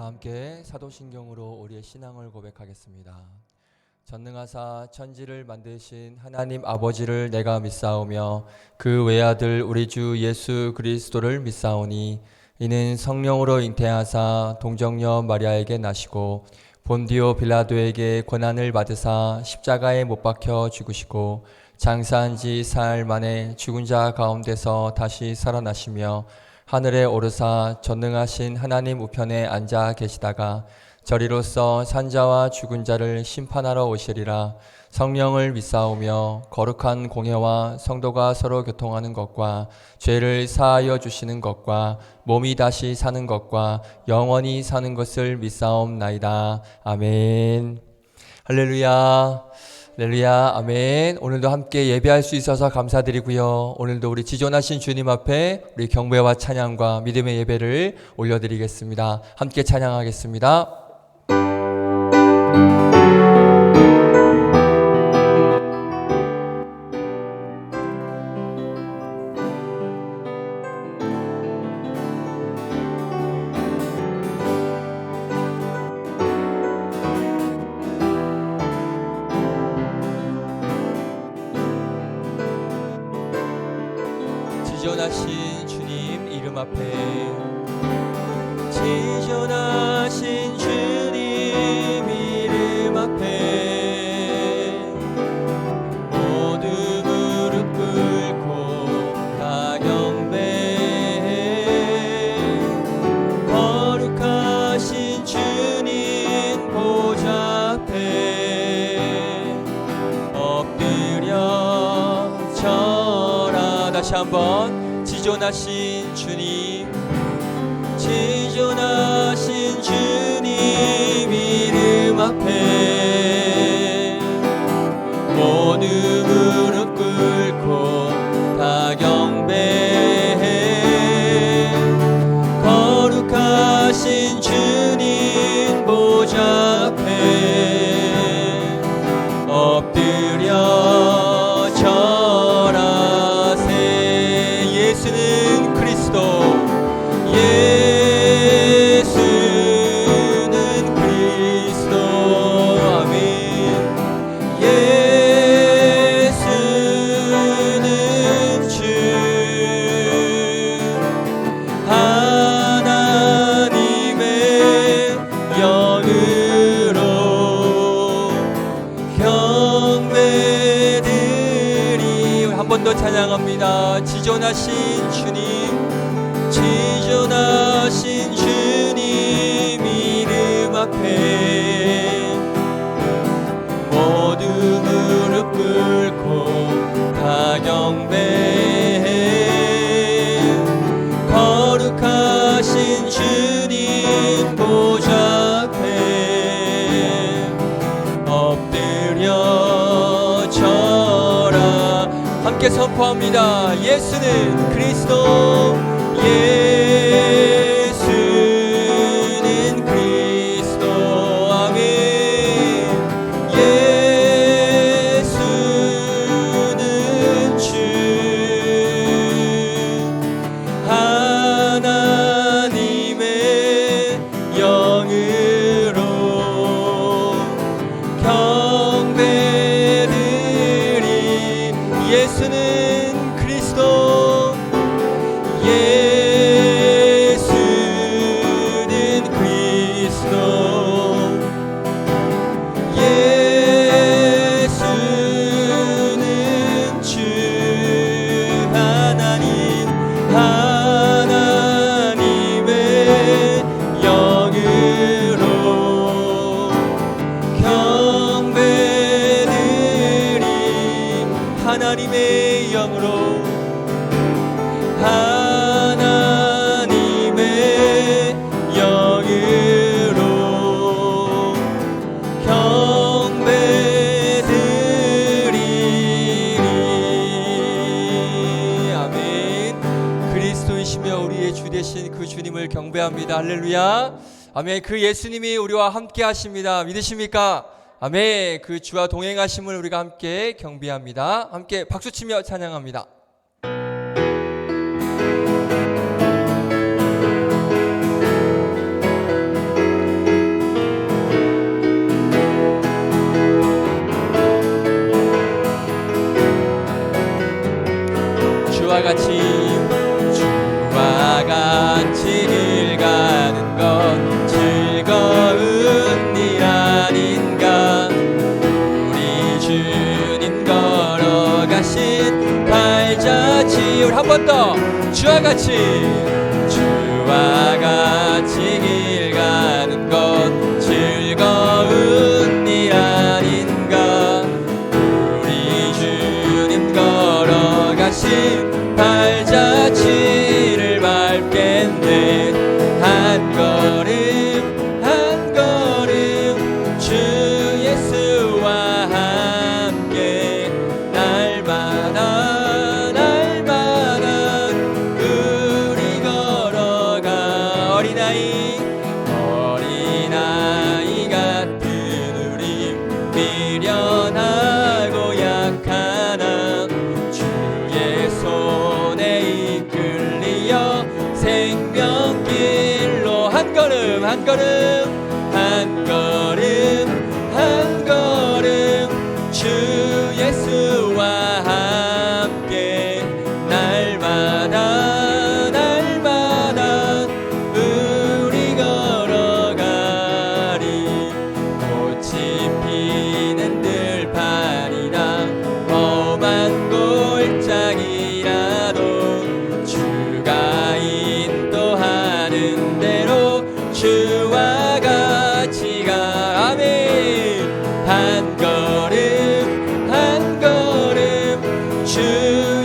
다 함께 사도신경으로 우리의 신앙을 고백하겠습니다. 전능하사 천지를 만드신 하나님 아버지를 내가 믿사오며 그 외아들 우리 주 예수 그리스도를 믿사오니 이는 성령으로 잉태하사 동정녀 마리아에게 나시고 본디오 빌라도에게 고난을 받으사 십자가에 못 박혀 죽으시고 장사한 지 사흘 만에 죽은 자 가운데서 다시 살아나시며 하늘에 오르사 전능하신 하나님 우편에 앉아 계시다가 저리로서 산자와 죽은 자를 심판하러 오시리라. 성령을 믿사오며 거룩한 공회와 성도가 서로 교통하는 것과 죄를 사하여 주시는 것과 몸이 다시 사는 것과 영원히 사는 것을 믿사옵나이다. 아멘. 할렐루야. 할렐루야. 아멘. 오늘도 함께 예배할 수 있어서 감사드리고요. 오늘도 우리 지존하신 주님 앞에 우리 경배와 찬양과 믿음의 예배를 올려드리겠습니다. 함께 찬양하겠습니다. 지존하신 주님 이름 앞에 지존하신 주님 이름 앞에 모두 무릎 꿇고 다 경배해 거룩하신 주님 보좌 앞에 엎드려 절하. 다시 한번 지존하신 주님 지존하신 주님 이름 앞에 모두 무릎 꿇고 다 경배해 거룩하신 주님 보좌 앞에 엎드려 절하세. 예수는 그리스도 예수는 그리스도 아멘. 예수는 주 하나님의 영으로 경배드리. 한 번 더 찬양합니다. 지존하신 주님 지존하신 주님 이름 앞에 모두 무릎 꿇고 다 경배해 거룩하신 주님 보좌 앞에 엎드려 절하. 함께 선포합니다. 예수는 그리스도 예수는 그리스도 아멘. 예수는 주 하나님의 영으로 경배드리. 예수는 그리스도 예수는 그리스도 예수는 주 하나님 하나님의 영으로 경배드리. 하나님의 영으로 하나님의 영으로 경배드리리. 아멘. 그리스도이시며 우리의 주 되신 그 주님을 경배합니다. 할렐루야. 아멘. 그 예수님이 우리와 함께 하십니다. 믿으십니까? 아멘. 그 주와 동행하심을 우리가 함께 경배합니다. 함께 박수치며 찬양합니다. 우리 한 번 더 주와 같이 길 가는 것 즐거운 일 아닌가. 우리 주님 걸어가신 발자취를 밟겠네. 한 걸음 한 걸음 주 예수와 함께 날마다 날마다 우리 걸어가. 어린아이 같은 우리 미련하고 약하나 주의 손에 이끌리어 생명길로 한 걸음 한 걸음 한 걸음 한 걸음 주 예수와 함께 날마다 날마다 우리 걸어가리. 꽃이 피는 들판이나 험한 골짜기라도 주가 인도하는 대로 주와 같이 가. 아멘. 한 걸음 한 걸음 주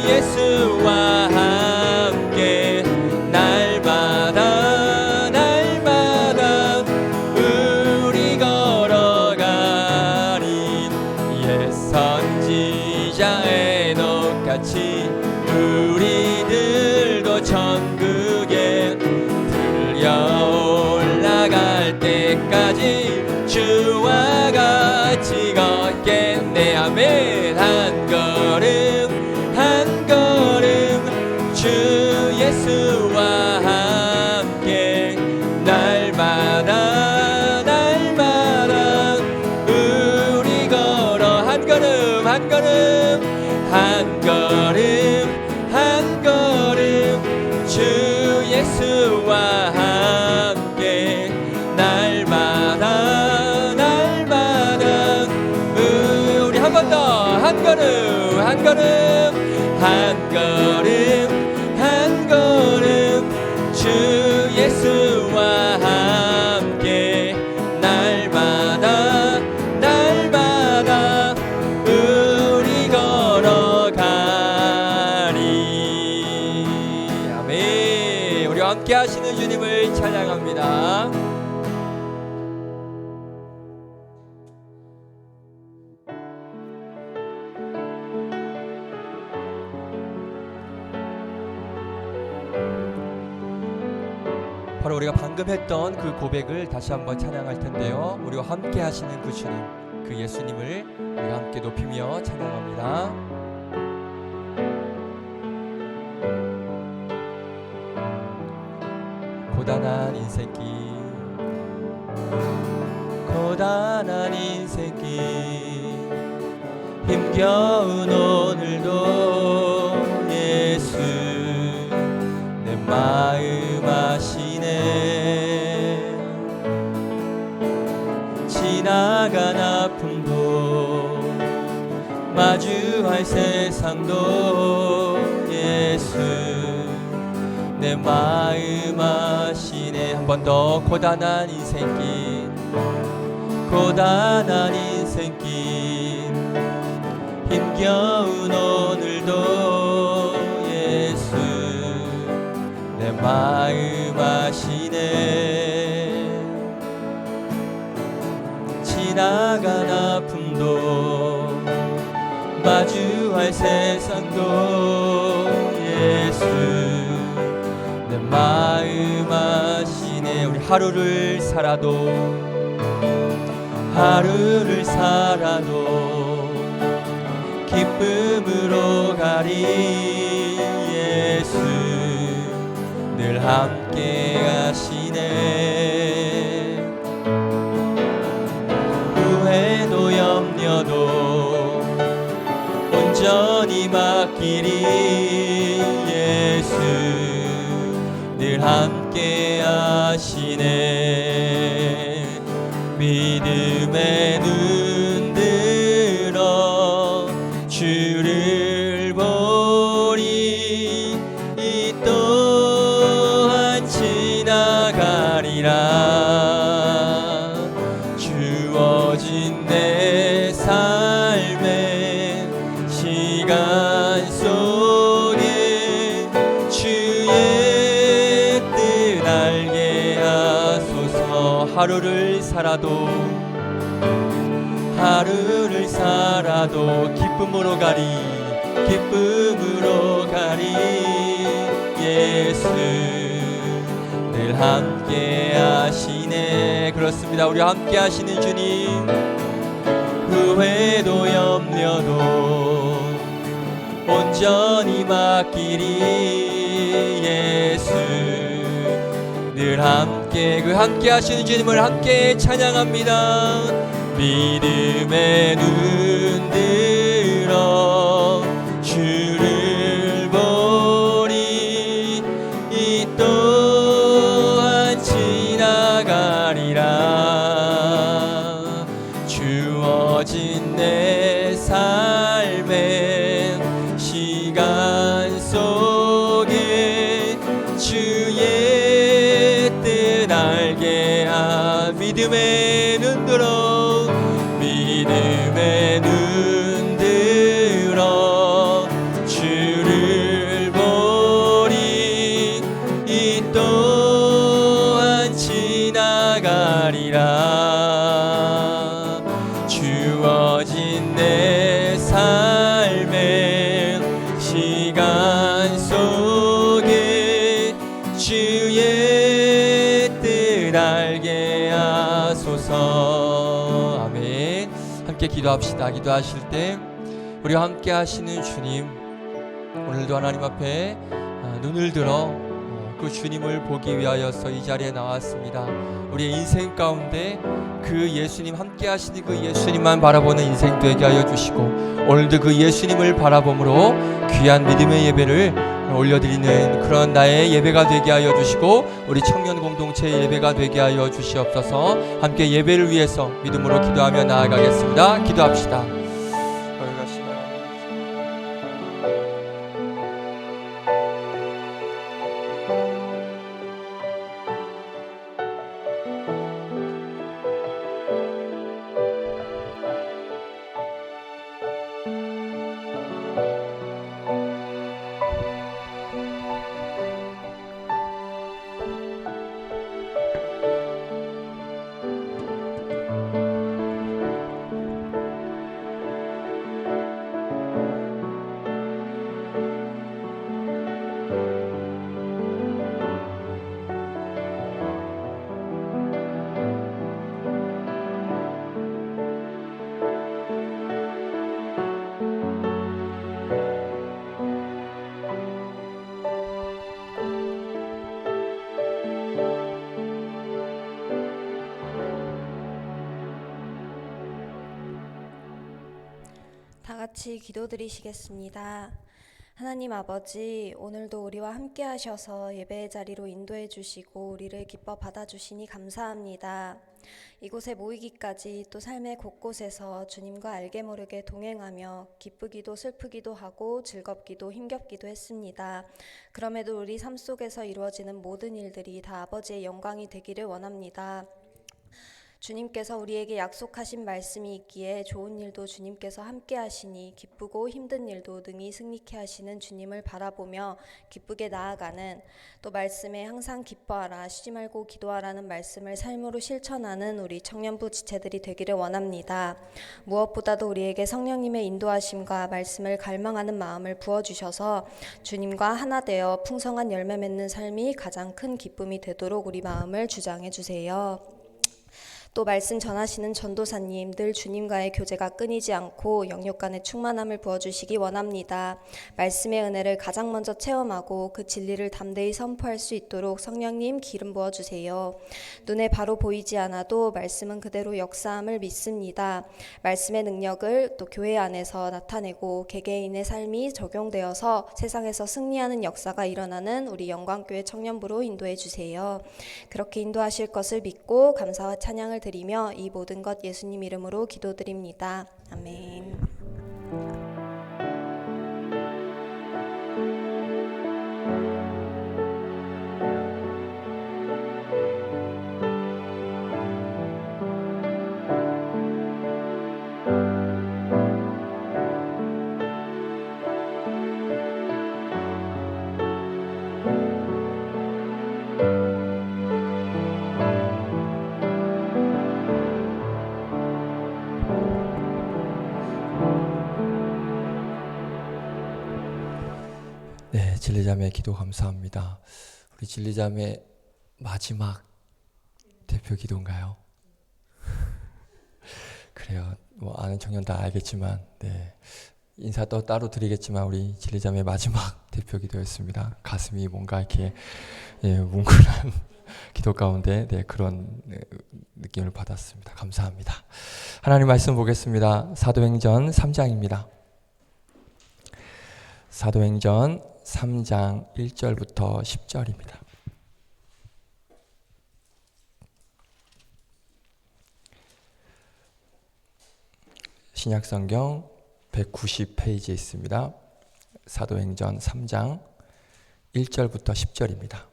예수와 함께 날마다 날마다 우리 걸어가리. 옛 선지자 에녹같이 우리들도 천국에 들려 올라갈 때까지 주와 같이 걷겠네. 아멘. 한 걸음 한 걸음 주 예수와 함께 날마다 날마다 우리 걸어. 한 걸음 한 걸음 한 걸음 한 걸음 주 예수와 함께 날마다 날마다 우리 한 번 더 한 걸음 한 걸음 한 걸음 한 걸음 주 예수와 함께 날마다 날마다 우리 걸어가리. 아멘. 우리와 함께 하시는 주님을 찬양합니다. 바로 우리가 방금 했던 그 고백을 다시 한번 찬양할 텐데요. 우리와 함께 하시는 그 주님, 그 예수님을 우리가 함께 높이며 찬양합니다. 고단한 인생길 고단한 인생길 힘겨운 오늘도 예수 내 마음 아시네. 지나간 아픔도 마주할 세상도 예수 내 마음 아시네. 한 번 더. 고단한 인생길 고단한 인생길 힘겨운 오늘도 예수 내 마음 아시네. 지나간 아픔도 마주할 세상도 예수 내 마음 아시네. 우리 하루를 살아도 기쁨으로 가리. 예수 늘 함께 하시네. 후회도 염려도 온전히 맡기리. 예수 늘 함께 하시네. 믿음의 눈 들어 주를 보리. 하루를 살아도 기쁨으로 가리 예수 늘 함께 하시네. 그렇습니다. 우리와 함께 하시는 주님, 후회도 염려도 온전히 맡기리 예수 늘 함께 그 함께 하시는 주님을 함께 찬양합니다. 믿음의 눈 들어 주를 보리 이 또한 지나가리라. 주어진 내 삶의 시간 속에 주의 뜻 알게 믿음의 눈 들어 주를 보리 이 또한 지나가리라. 주어진 내 삶의 시간 속에 주의 뜻 알게 하소서. 아멘. 함께 기도합시다. 기도하실 때 우리와 함께 하시는 주님, 오늘도 하나님 앞에 눈을 들어 그 주님을 보기 위하여서 이 자리에 나왔습니다. 우리의 인생 가운데 그 예수님, 함께 하시는 그 예수님만 바라보는 인생 되게 하여 주시고, 오늘도 그 예수님을 바라봄으로 귀한 믿음의 예배를 올려드리는 그런 나의 예배가 되게 하여 주시고, 우리 청년 공동체의 예배가 되게 하여 주시옵소서. 함께 예배를 위해서 믿음으로 기도하며 나아가겠습니다. 기도합시다. 다 같이 기도드리시겠습니다. 하나님 아버지, 오늘도 우리와 함께 하셔서 예배의 자리로 인도해 주시고 우리를 기뻐 받아주시니 감사합니다. 이곳에 모이기까지 또 삶의 곳곳에서 주님과 알게 모르게 동행하며 기쁘기도 슬프기도 하고 즐겁기도 힘겹기도 했습니다. 그럼에도 우리 삶 속에서 이루어지는 모든 일들이 다 아버지의 영광이 되기를 원합니다. 주님께서 우리에게 약속하신 말씀이 있기에 좋은 일도 주님께서 함께 하시니 기쁘고 힘든 일도 능히 승리케 하시는 주님을 바라보며 기쁘게 나아가는, 또 말씀에 항상 기뻐하라 쉬지 말고 기도하라는 말씀을 삶으로 실천하는 우리 청년부 지체들이 되기를 원합니다. 무엇보다도 우리에게 성령님의 인도하심과 말씀을 갈망하는 마음을 부어주셔서 주님과 하나 되어 풍성한 열매 맺는 삶이 가장 큰 기쁨이 되도록 우리 마음을 주장해 주세요. 또 말씀 전하시는 전도사님, 늘 주님과의 교제가 끊이지 않고 영육 간의 충만함을 부어주시기 원합니다. 말씀의 은혜를 가장 먼저 체험하고 그 진리를 담대히 선포할 수 있도록 성령님 기름 부어주세요. 눈에 바로 보이지 않아도 말씀은 그대로 역사함을 믿습니다. 말씀의 능력을 또 교회 안에서 나타내고 개개인의 삶이 적용되어서 세상에서 승리하는 역사가 일어나는 우리 영광교회 청년부로 인도해 주세요. 그렇게 인도하실 것을 믿고 감사와 찬양을 드리며 이 모든 것 예수님 이름으로 기도드립니다. 아멘. 네, 진리자매 기도 감사합니다. 우리 진리자매 마지막 대표 기도인가요? 그래요. 뭐 아는 청년 다 알겠지만, 네. 인사 또 따로 드리겠지만 우리 진리자매 마지막 대표 기도였습니다. 가슴이 뭔가 이렇게 뭉클한 기도 가운데 그런 느낌을 받았습니다. 감사합니다. 하나님 말씀 보겠습니다. 사도행전 3장입니다. 사도행전 3장 1절부터 10절입니다. 신약성경 190페이지에 있습니다. 사도행전 3장 1절부터 10절입니다.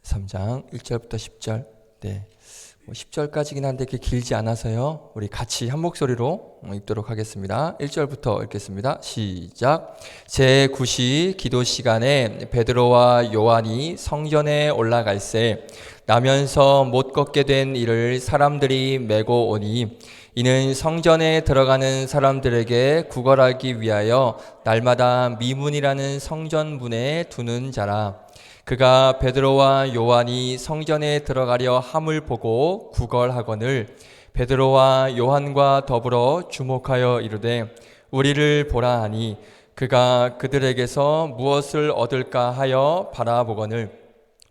(3장) 1절부터 10절. 네, 10절까지긴 한데 그렇게 길지 않아서요. 우리 같이 한 목소리로 읽도록 하겠습니다. 1절부터 읽겠습니다. 시작. 제9시 기도 시간에 베드로와 요한이 성전에 올라갈새 나면서 못 걷게 된 이를 사람들이 메고 오니 이는 성전에 들어가는 사람들에게 구걸하기 위하여 날마다 미문이라는 성전문에 두는 자라. 그가 베드로와 요한이 성전에 들어가려 함을 보고 구걸하거늘 베드로와 요한과 더불어 주목하여 이르되 우리를 보라 하니 그가 그들에게서 무엇을 얻을까 하여 바라보거늘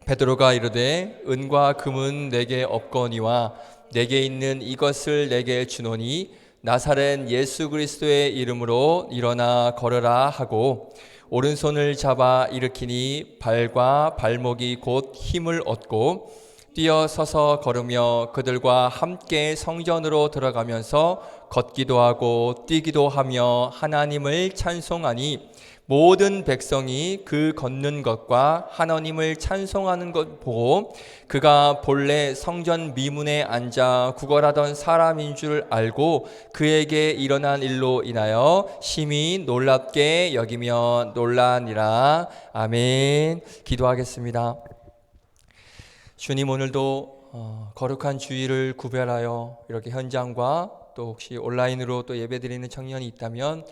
베드로가 이르되 은과 금은 내게 없거니와 내게 있는 이것을 내게 주노니 나사렛 예수 그리스도의 이름으로 일어나 걸으라 하고 오른손을 잡아 일으키니 발과 발목이 곧 힘을 얻고 뛰어 서서 걸으며 그들과 함께 성전으로 들어가면서 걷기도 하고 뛰기도 하며 하나님을 찬송하니 모든 백성이 그 걷는 것과 하나님을 찬송하는 것 보고 그가 본래 성전 미문에 앉아 구걸하던 사람인 줄 알고 그에게 일어난 일로 인하여 심히 놀랍게 여기며 놀라니라. 아멘. 기도하겠습니다. 주님, 오늘도 거룩한 주일을 구별하여 이렇게 현장과 또 혹시 온라인으로 또 예배드리는 청년이 있다면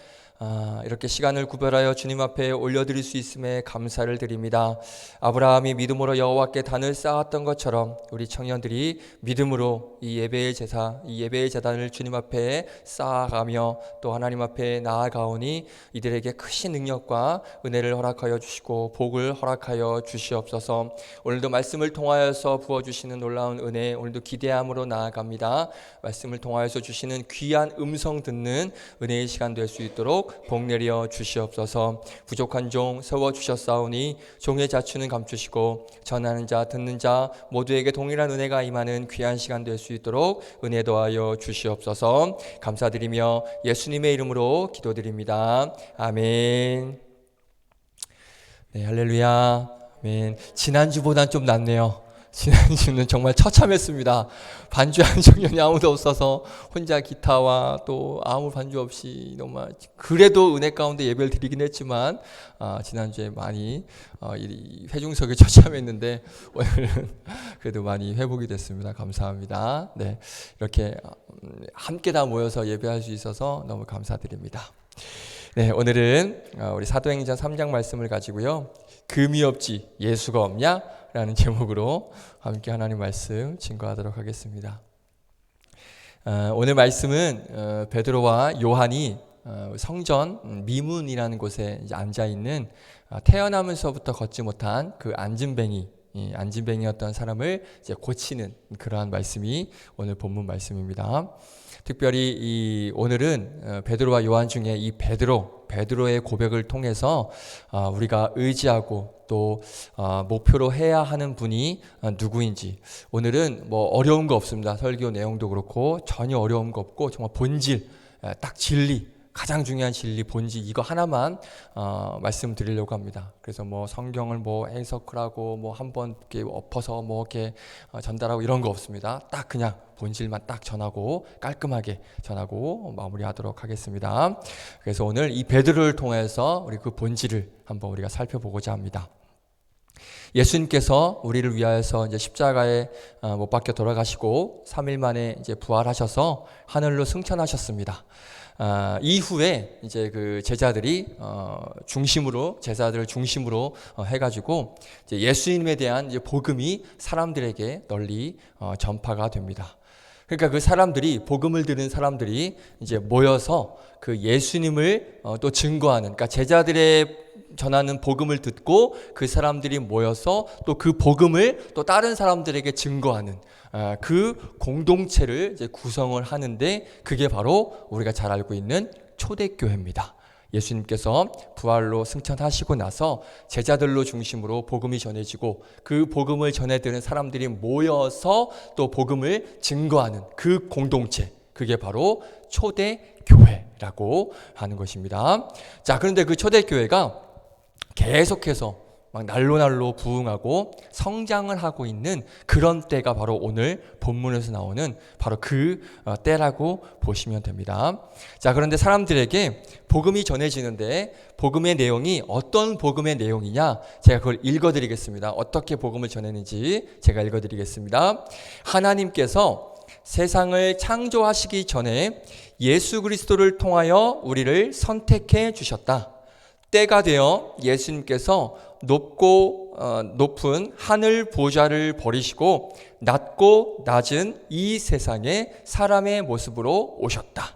이렇게 시간을 구별하여 주님 앞에 올려드릴 수 있음에 감사를 드립니다. 아브라함이 믿음으로 여호와께 단을 쌓았던 것처럼 우리 청년들이 믿음으로 이 예배의 제사, 이 예배의 제단을 주님 앞에 쌓아가며 또 하나님 앞에 나아가오니 이들에게 크신 능력과 은혜를 허락하여 주시고 복을 허락하여 주시옵소서. 오늘도 말씀을 통하여서 부어주시는 놀라운 은혜, 오늘도 기대함으로 나아갑니다. 말씀을 통하여서 주시는 귀한 음성 듣는 은혜의 시간 될 수 있도록 복 내려 주시옵소서. 부족한 종 세워주셨사오니 종의 자추는 감추시고 전하는 자 듣는 자 모두에게 동일한 은혜가 임하는 귀한 시간 될 수 있도록 은혜 더하여 주시옵소서. 감사드리며 예수님의 이름으로 기도드립니다. 아멘. 네, 할렐루야. 아멘. 지난주보단 좀 낫네요. 지난주는 정말 처참했습니다. 반주하는 청년이 아무도 없어서 혼자 기타와 또 아무 반주 없이 너무 그래도 은혜 가운데 예배를 드리긴 했지만 지난주에 많이 회중석에 처참했는데 오늘은 그래도 많이 회복이 됐습니다. 감사합니다. 네, 이렇게 함께 다 모여서 예배할 수 있어서 너무 감사드립니다. 네, 오늘은 우리 사도행전 3장 말씀을 가지고요. 금이 없지 예수가 없냐? 라는 제목으로 함께 하나님 말씀 증거하도록 하겠습니다. 오늘 말씀은 베드로와 요한이 성전 미문이라는 곳에 앉아있는 태어나면서부터 걷지 못한 그 안진뱅이였던 사람을 이제 고치는 그러한 말씀이 오늘 본문 말씀입니다. 특별히 오늘은 베드로와 요한 중에 이 베드로의 고백을 통해서 우리가 의지하고 또 목표로 해야 하는 분이 누구인지, 오늘은 뭐 어려운 거 없습니다. 설교 내용도 그렇고 전혀 어려운 거 없고 정말 본질, 딱 진리, 가장 중요한 진리, 본질 이거 하나만 말씀드리려고 합니다. 그래서 뭐 성경을 뭐 해석하고 뭐 한번 이렇게 엎어서 뭐 이렇게 전달하고 이런 거 없습니다. 딱 그냥 본질만 딱 전하고 깔끔하게 전하고 마무리하도록 하겠습니다. 그래서 오늘 이 베드로를 통해서 우리 그 본질을 한번 우리가 살펴보고자 합니다. 예수님께서 우리를 위하여서 이제 십자가에 못 박혀 돌아가시고 3일 만에 이제 부활하셔서 하늘로 승천하셨습니다. 이후에 이제 그 제자들을 중심으로 해가지고 이제 예수님에 대한 이제 복음이 사람들에게 널리 전파가 됩니다. 그러니까 그 사람들이, 복음을 들은 사람들이 이제 모여서 그 예수님을 또 증거하는, 그러니까 제자들의 전하는 복음을 듣고 그 사람들이 모여서 또 그 복음을 또 다른 사람들에게 증거하는 그 공동체를 이제 구성을 하는데, 그게 바로 우리가 잘 알고 있는 초대교회입니다. 예수님께서 부활로 승천하시고 나서 제자들로 중심으로 복음이 전해지고 그 복음을 전해드는 사람들이 모여서 또 복음을 증거하는 그 공동체, 그게 바로 초대교회라고 하는 것입니다. 자, 그런데 그 초대교회가 계속해서 막 날로 부흥하고 성장을 하고 있는 그런 때가 바로 오늘 본문에서 나오는 바로 그 때라고 보시면 됩니다. 자, 그런데 사람들에게 복음이 전해지는데 복음의 내용이 어떤 복음의 내용이냐, 제가 그걸 읽어드리겠습니다. 어떻게 복음을 전했는지 제가 읽어드리겠습니다. 하나님께서 세상을 창조하시기 전에 예수 그리스도를 통하여 우리를 선택해 주셨다. 때가 되어 예수님께서 높은 하늘 보좌를 버리시고 낮고 낮은 이 세상에 사람의 모습으로 오셨다.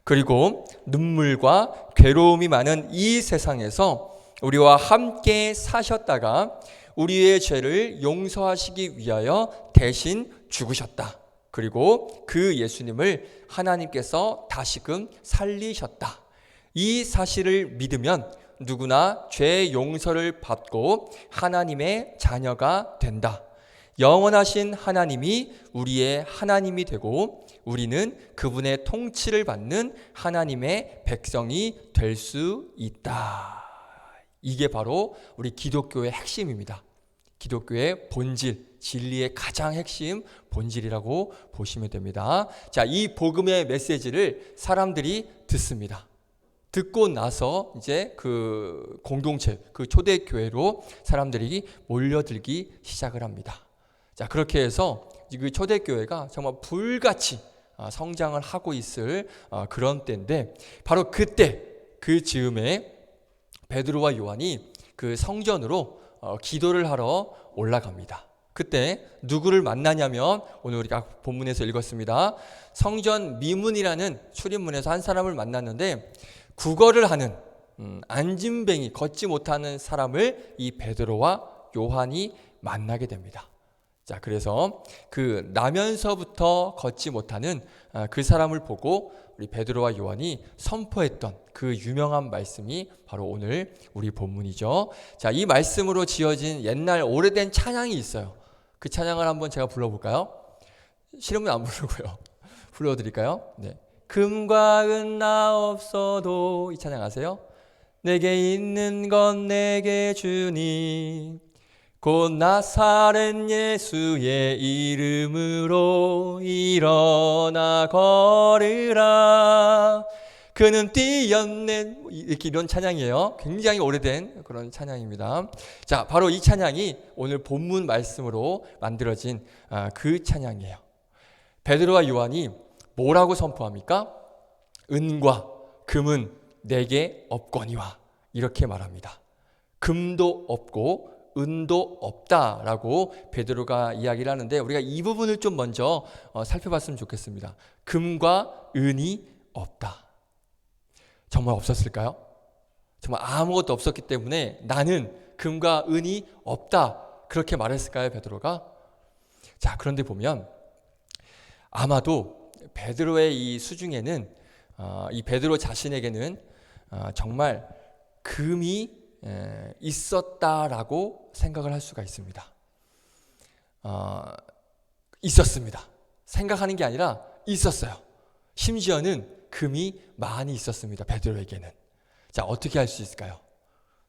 그리고 눈물과 괴로움이 많은 이 세상에서 우리와 함께 사셨다가 우리의 죄를 용서하시기 위하여 대신 죽으셨다. 그리고 그 예수님을 하나님께서 다시금 살리셨다. 이 사실을 믿으면 누구나 죄 용서를 받고 하나님의 자녀가 된다. 영원하신 하나님이 우리의 하나님이 되고 우리는 그분의 통치를 받는 하나님의 백성이 될 수 있다. 이게 바로 우리 기독교의 핵심입니다. 기독교의 본질, 진리의 가장 핵심 본질이라고 보시면 됩니다. 자, 이 복음의 메시지를 사람들이 듣습니다. 듣고 나서 이제 그 공동체, 그 초대교회로 사람들이 몰려들기 시작을 합니다. 자, 그렇게 해서 그 초대교회가 정말 불같이 성장을 하고 있을 그런 때인데, 바로 그때 그 즈음에 베드로와 요한이 그 성전으로 기도를 하러 올라갑니다. 그때 누구를 만나냐면 오늘 우리가 본문에서 읽었습니다. 성전 미문이라는 출입문에서 한 사람을 만났는데, 구걸을 하는 안진뱅이, 걷지 못하는 사람을 이 베드로와 요한이 만나게 됩니다. 자, 그래서 그 나면서부터 걷지 못하는 그 사람을 보고 우리 베드로와 요한이 선포했던 그 유명한 말씀이 바로 오늘 우리 본문이죠. 자, 이 말씀으로 지어진 옛날 오래된 찬양이 있어요. 그 찬양을 한번 제가 불러볼까요? 싫으면 안 부르고요. 불러드릴까요? 네. 금과 은 나 없어도, 이 찬양 아세요? 내게 있는 건 내게 주니 곧 나사렛 예수의 이름으로 일어나 걸으라. 그는 뛰었네. 이렇게 이런 찬양이에요. 굉장히 오래된 그런 찬양입니다. 자, 바로 이 찬양이 오늘 본문 말씀으로 만들어진 그 찬양이에요. 베드로와 요한이 뭐라고 선포합니까? 은과 금은 내게 없거니와, 이렇게 말합니다. 금도 없고 은도 없다라고 베드로가 이야기를 하는데, 우리가 이 부분을 좀 먼저 살펴봤으면 좋겠습니다. 금과 은이 없다. 정말 없었을까요? 정말 아무것도 없었기 때문에 나는 금과 은이 없다, 그렇게 말했을까요, 베드로가? 자, 그런데 보면 아마도 베드로의 이 수중에는, 이 베드로 자신에게는 정말 금이 있었다라고 생각을 할 수가 있습니다. 있었습니다. 생각하는 게 아니라 있었어요. 심지어는 금이 많이 있었습니다, 베드로에게는. 자, 어떻게 할 수 있을까요?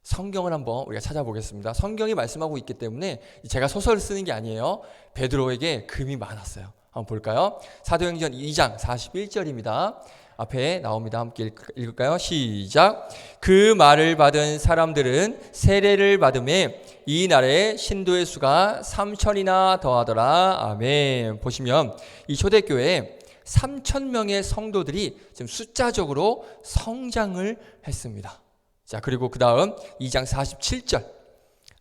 성경을 한번 우리가 찾아보겠습니다. 성경이 말씀하고 있기 때문에 제가 소설을 쓰는 게 아니에요. 베드로에게 금이 많았어요. 한번 볼까요? 사도행전 2장 41절입니다. 앞에 나옵니다. 함께 읽을까요? 시작. 그 말을 받은 사람들은 세례를 받음에 이 날에 신도의 수가 3,000이나 더하더라. 아멘. 보시면 이 초대교회에 3,000명의 성도들이 지금 숫자적으로 성장을 했습니다. 자, 그리고 그 다음 2장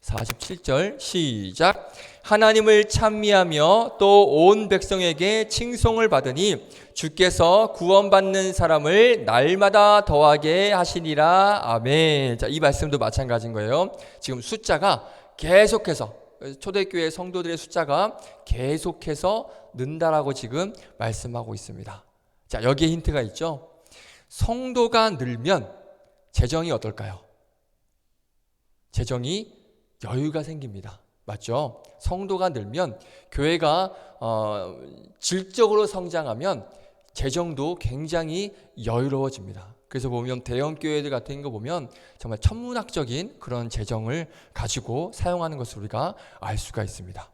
47절 시작. 하나님을 찬미하며 또 온 백성에게 칭송을 받으니 주께서 구원받는 사람을 날마다 더하게 하시니라. 아멘. 자, 이 말씀도 마찬가지인 거예요. 지금 숫자가 계속해서 초대교회 성도들의 숫자가 계속해서 는다라고 지금 말씀하고 있습니다. 자, 여기에 힌트가 있죠. 성도가 늘면 재정이 어떨까요? 재정이 여유가 생깁니다. 맞죠? 성도가 늘면 교회가 질적으로 성장하면 재정도 굉장히 여유로워집니다. 그래서 보면 대형 교회들 같은 거 보면 정말 천문학적인 그런 재정을 가지고 사용하는 것을 우리가 알 수가 있습니다.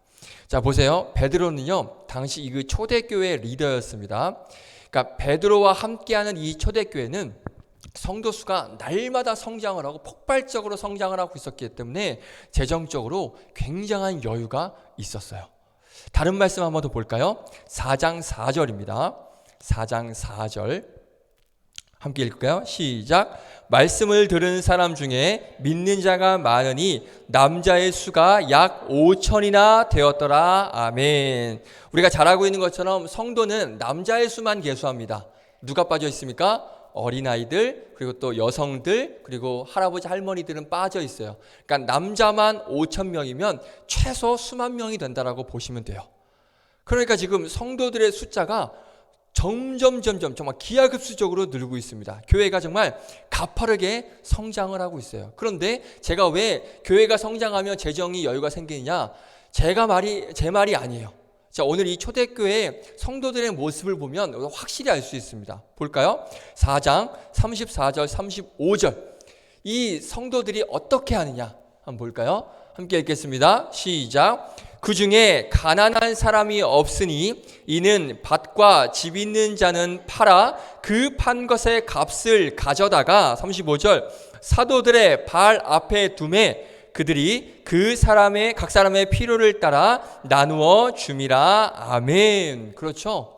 자, 보세요. 베드로는요, 당시 이 초대교회 리더였습니다. 그러니까 베드로와 함께하는 이 초대교회는 성도 수가 날마다 성장을 하고 폭발적으로 성장을 하고 있었기 때문에 재정적으로 굉장한 여유가 있었어요. 다른 말씀 한번 더 볼까요? 4장 4절입니다. 4장 4절 함께 읽을까요? 시작. 말씀을 들은 사람 중에 믿는 자가 많으니 남자의 수가 약 5,000이나 되었더라. 아멘. 우리가 잘 알고 있는 것처럼 성도는 남자의 수만 계수합니다. 누가 빠져 있습니까? 어린아이들, 그리고 또 여성들, 그리고 할아버지 할머니들은 빠져 있어요. 그러니까 남자만 5,000명이면 최소 수만 명이 된다라고 보시면 돼요. 그러니까 지금 성도들의 숫자가 점점 정말 기하급수적으로 늘고 있습니다. 교회가 정말 가파르게 성장을 하고 있어요. 그런데 제가 왜 교회가 성장하면 재정이 여유가 생기느냐? 제 말이 아니에요. 자, 오늘 이 초대교회 성도들의 모습을 보면 확실히 알 수 있습니다. 볼까요? 4장 34절 35절 이 성도들이 어떻게 하느냐 한번 볼까요? 함께 읽겠습니다. 시작. 그 중에 가난한 사람이 없으니 이는 밭과 집 있는 자는 팔아 그 판 것의 값을 가져다가 35절 사도들의 발 앞에 두매 그들이 각 사람의 필요를 따라 나누어 줌이라. 아멘. 그렇죠.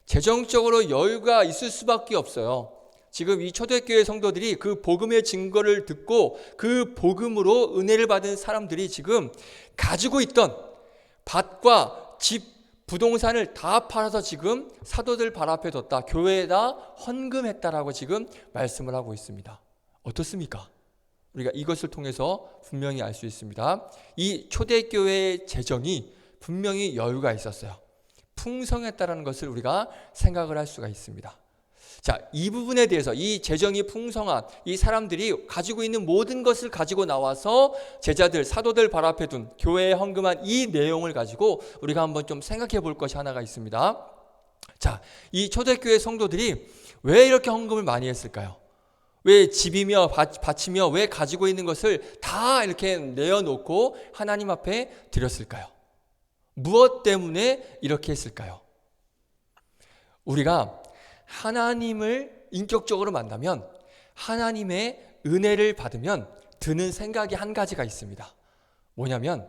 재정적으로 여유가 있을 수밖에 없어요. 지금 이 초대교회 성도들이 그 복음의 증거를 듣고 그 복음으로 은혜를 받은 사람들이 지금 가지고 있던 밭과 집, 부동산을 다 팔아서 지금 사도들 발 앞에 뒀다. 교회에다 헌금했다라고 지금 말씀을 하고 있습니다. 어떻습니까? 우리가 이것을 통해서 분명히 알 수 있습니다. 이 초대교회의 재정이 분명히 여유가 있었어요. 풍성했다라는 것을 우리가 생각을 할 수가 있습니다. 자, 이 부분에 대해서 이 재정이 풍성한 이 사람들이 가지고 있는 모든 것을 가지고 나와서 제자들, 사도들 발 앞에 둔 교회에 헌금한 이 내용을 가지고 우리가 한번 좀 생각해 볼 것이 하나가 있습니다. 자, 이 초대교회 성도들이 왜 이렇게 헌금을 많이 했을까요? 왜 집이며 밭이며 왜 가지고 있는 것을 다 이렇게 내어놓고 하나님 앞에 드렸을까요? 무엇 때문에 이렇게 했을까요? 우리가 하나님을 인격적으로 만나면 하나님의 은혜를 받으면 드는 생각이 한 가지가 있습니다. 뭐냐면,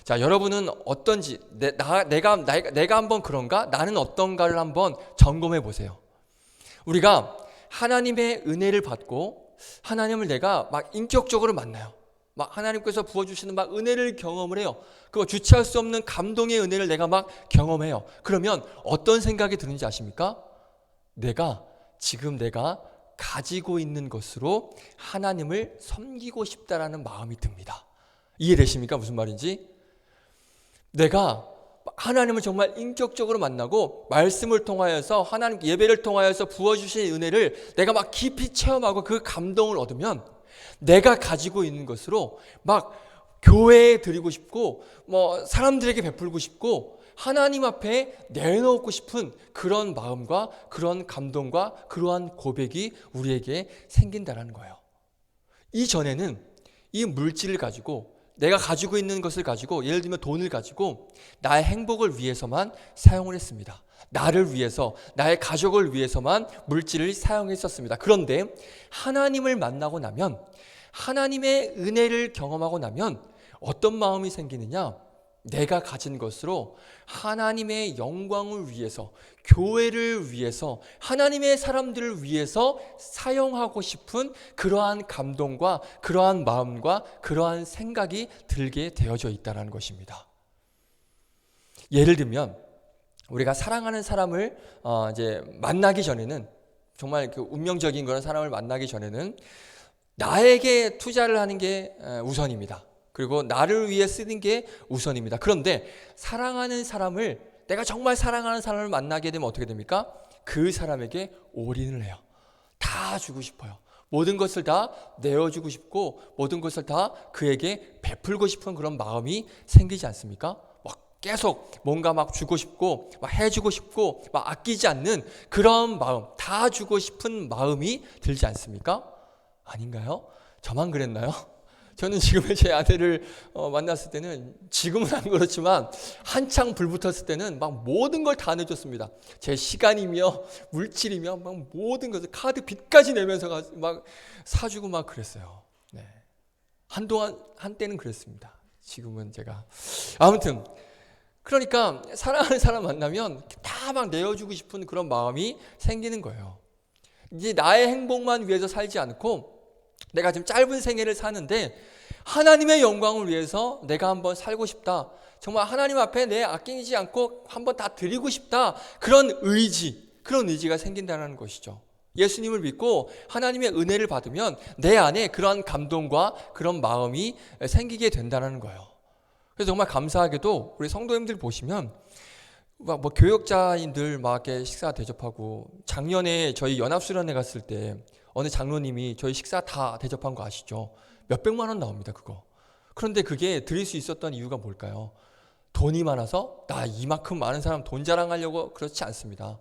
자, 여러분은 어떤지 내가 한번 그런가? 나는 어떤가를 한번 점검해 보세요. 우리가 하나님의 은혜를 받고 하나님을 내가 막 인격적으로 만나요. 막 하나님께서 부어주시는 막 은혜를 경험을 해요. 그거 주체할 수 없는 감동의 은혜를 내가 막 경험해요. 그러면 어떤 생각이 드는지 아십니까? 지금 내가 가지고 있는 것으로 하나님을 섬기고 싶다라는 마음이 듭니다. 이해되십니까? 무슨 말인지? 내가 하나님을 정말 인격적으로 만나고 말씀을 통하여서 하나님 예배를 통하여서 부어주신 은혜를 내가 막 깊이 체험하고 그 감동을 얻으면 내가 가지고 있는 것으로 막 교회에 드리고 싶고 사람들에게 베풀고 싶고 하나님 앞에 내놓고 싶은 그런 마음과 그런 감동과 그러한 고백이 우리에게 생긴다는 거예요. 이전에는 이 물질을 가지고 내가 가지고 있는 것을 가지고 예를 들면 돈을 가지고 나의 행복을 위해서만 사용을 했습니다. 나를 위해서, 나의 가족을 위해서만 물질을 사용했었습니다. 그런데 하나님을 만나고 나면, 하나님의 은혜를 경험하고 나면 어떤 마음이 생기느냐? 내가 가진 것으로 하나님의 영광을 위해서, 교회를 위해서, 하나님의 사람들을 위해서 사용하고 싶은 그러한 감동과 그러한 마음과 그러한 생각이 들게 되어져 있다는 것입니다. 예를 들면 우리가 사랑하는 사람을 이제 만나기 전에는, 정말 그 운명적인 그런 사람을 만나기 전에는 나에게 투자를 하는 게 우선입니다. 그리고 나를 위해 쓰는 게 우선입니다. 그런데 사랑하는 사람을, 내가 정말 사랑하는 사람을 만나게 되면 어떻게 됩니까? 그 사람에게 올인을 해요. 다 주고 싶어요. 모든 것을 다 내어주고 싶고 모든 것을 다 그에게 베풀고 싶은 그런 마음이 생기지 않습니까? 막 계속 뭔가 막 주고 싶고 막 해주고 싶고 막 아끼지 않는 그런 마음, 다 주고 싶은 마음이 들지 않습니까? 아닌가요? 저만 그랬나요? 저는 지금 제 아내를 만났을 때는, 지금은 안 그렇지만 한창 불붙었을 때는 막 모든 걸 다 내줬습니다. 제 시간이며 물질이며 막 모든 것을, 카드 빚까지 내면서 막 사주고 막 그랬어요. 네. 한때는 그랬습니다. 지금은 제가, 아무튼 그러니까 사랑하는 사람 만나면 다 막 내어주고 싶은 그런 마음이 생기는 거예요. 이제 나의 행복만 위해서 살지 않고, 내가 지금 짧은 생애를 사는데 하나님의 영광을 위해서 내가 한번 살고 싶다, 정말 하나님 앞에 내 아끼지 않고 한번 다 드리고 싶다, 그런 의지가 생긴다는 것이죠. 예수님을 믿고 하나님의 은혜를 받으면 내 안에 그러한 감동과 그런 마음이 생기게 된다는 거예요. 그래서 정말 감사하게도 우리 성도님들 보시면 뭐 교역자인들 막 이렇게 식사 대접하고, 작년에 저희 연합수련회 갔을 때 어느 장로님이 저희 식사 다 대접한 거 아시죠? 몇백만 원 나옵니다, 그거. 그런데 그게 드릴 수 있었던 이유가 뭘까요? 돈이 많아서 나 이만큼 많은 사람 돈 자랑하려고, 그렇지 않습니다.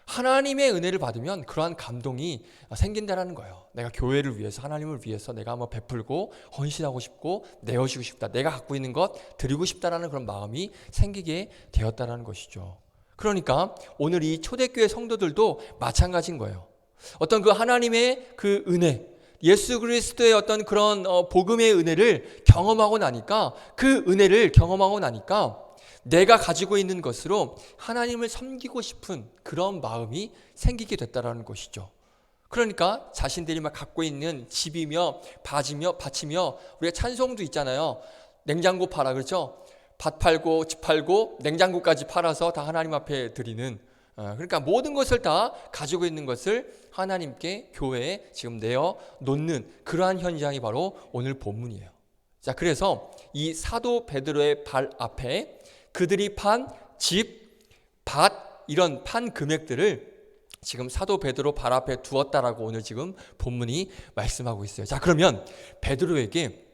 하나님의 은혜를 받으면 그러한 감동이 생긴다는 거예요. 내가 교회를 위해서, 하나님을 위해서 내가 한번 베풀고 헌신하고 싶고 내어주고 싶다, 내가 갖고 있는 것 드리고 싶다라는 그런 마음이 생기게 되었다는 것이죠. 그러니까 오늘 이 초대교회 성도들도 마찬가지인 거예요. 어떤 그 하나님의 그 은혜, 예수 그리스도의 어떤 그런 복음의 은혜를 경험하고 나니까, 그 은혜를 경험하고 나니까 내가 가지고 있는 것으로 하나님을 섬기고 싶은 그런 마음이 생기게 됐다는 것이죠. 그러니까 자신들이 막 갖고 있는 집이며 밭이며 우리가 찬송도 있잖아요. 냉장고 팔아, 그렇죠? 밭 팔고 집 팔고 냉장고까지 팔아서 다 하나님 앞에 드리는, 그러니까 모든 것을 다 가지고 있는 것을 하나님께, 교회에 지금 내어 놓는 그러한 현장이 바로 오늘 본문이에요. 자, 그래서 이 사도 베드로의 발 앞에 그들이 판 집, 밭, 이런 판 금액들을 지금 사도 베드로 발 앞에 두었다라고 오늘 지금 본문이 말씀하고 있어요. 자, 그러면 베드로에게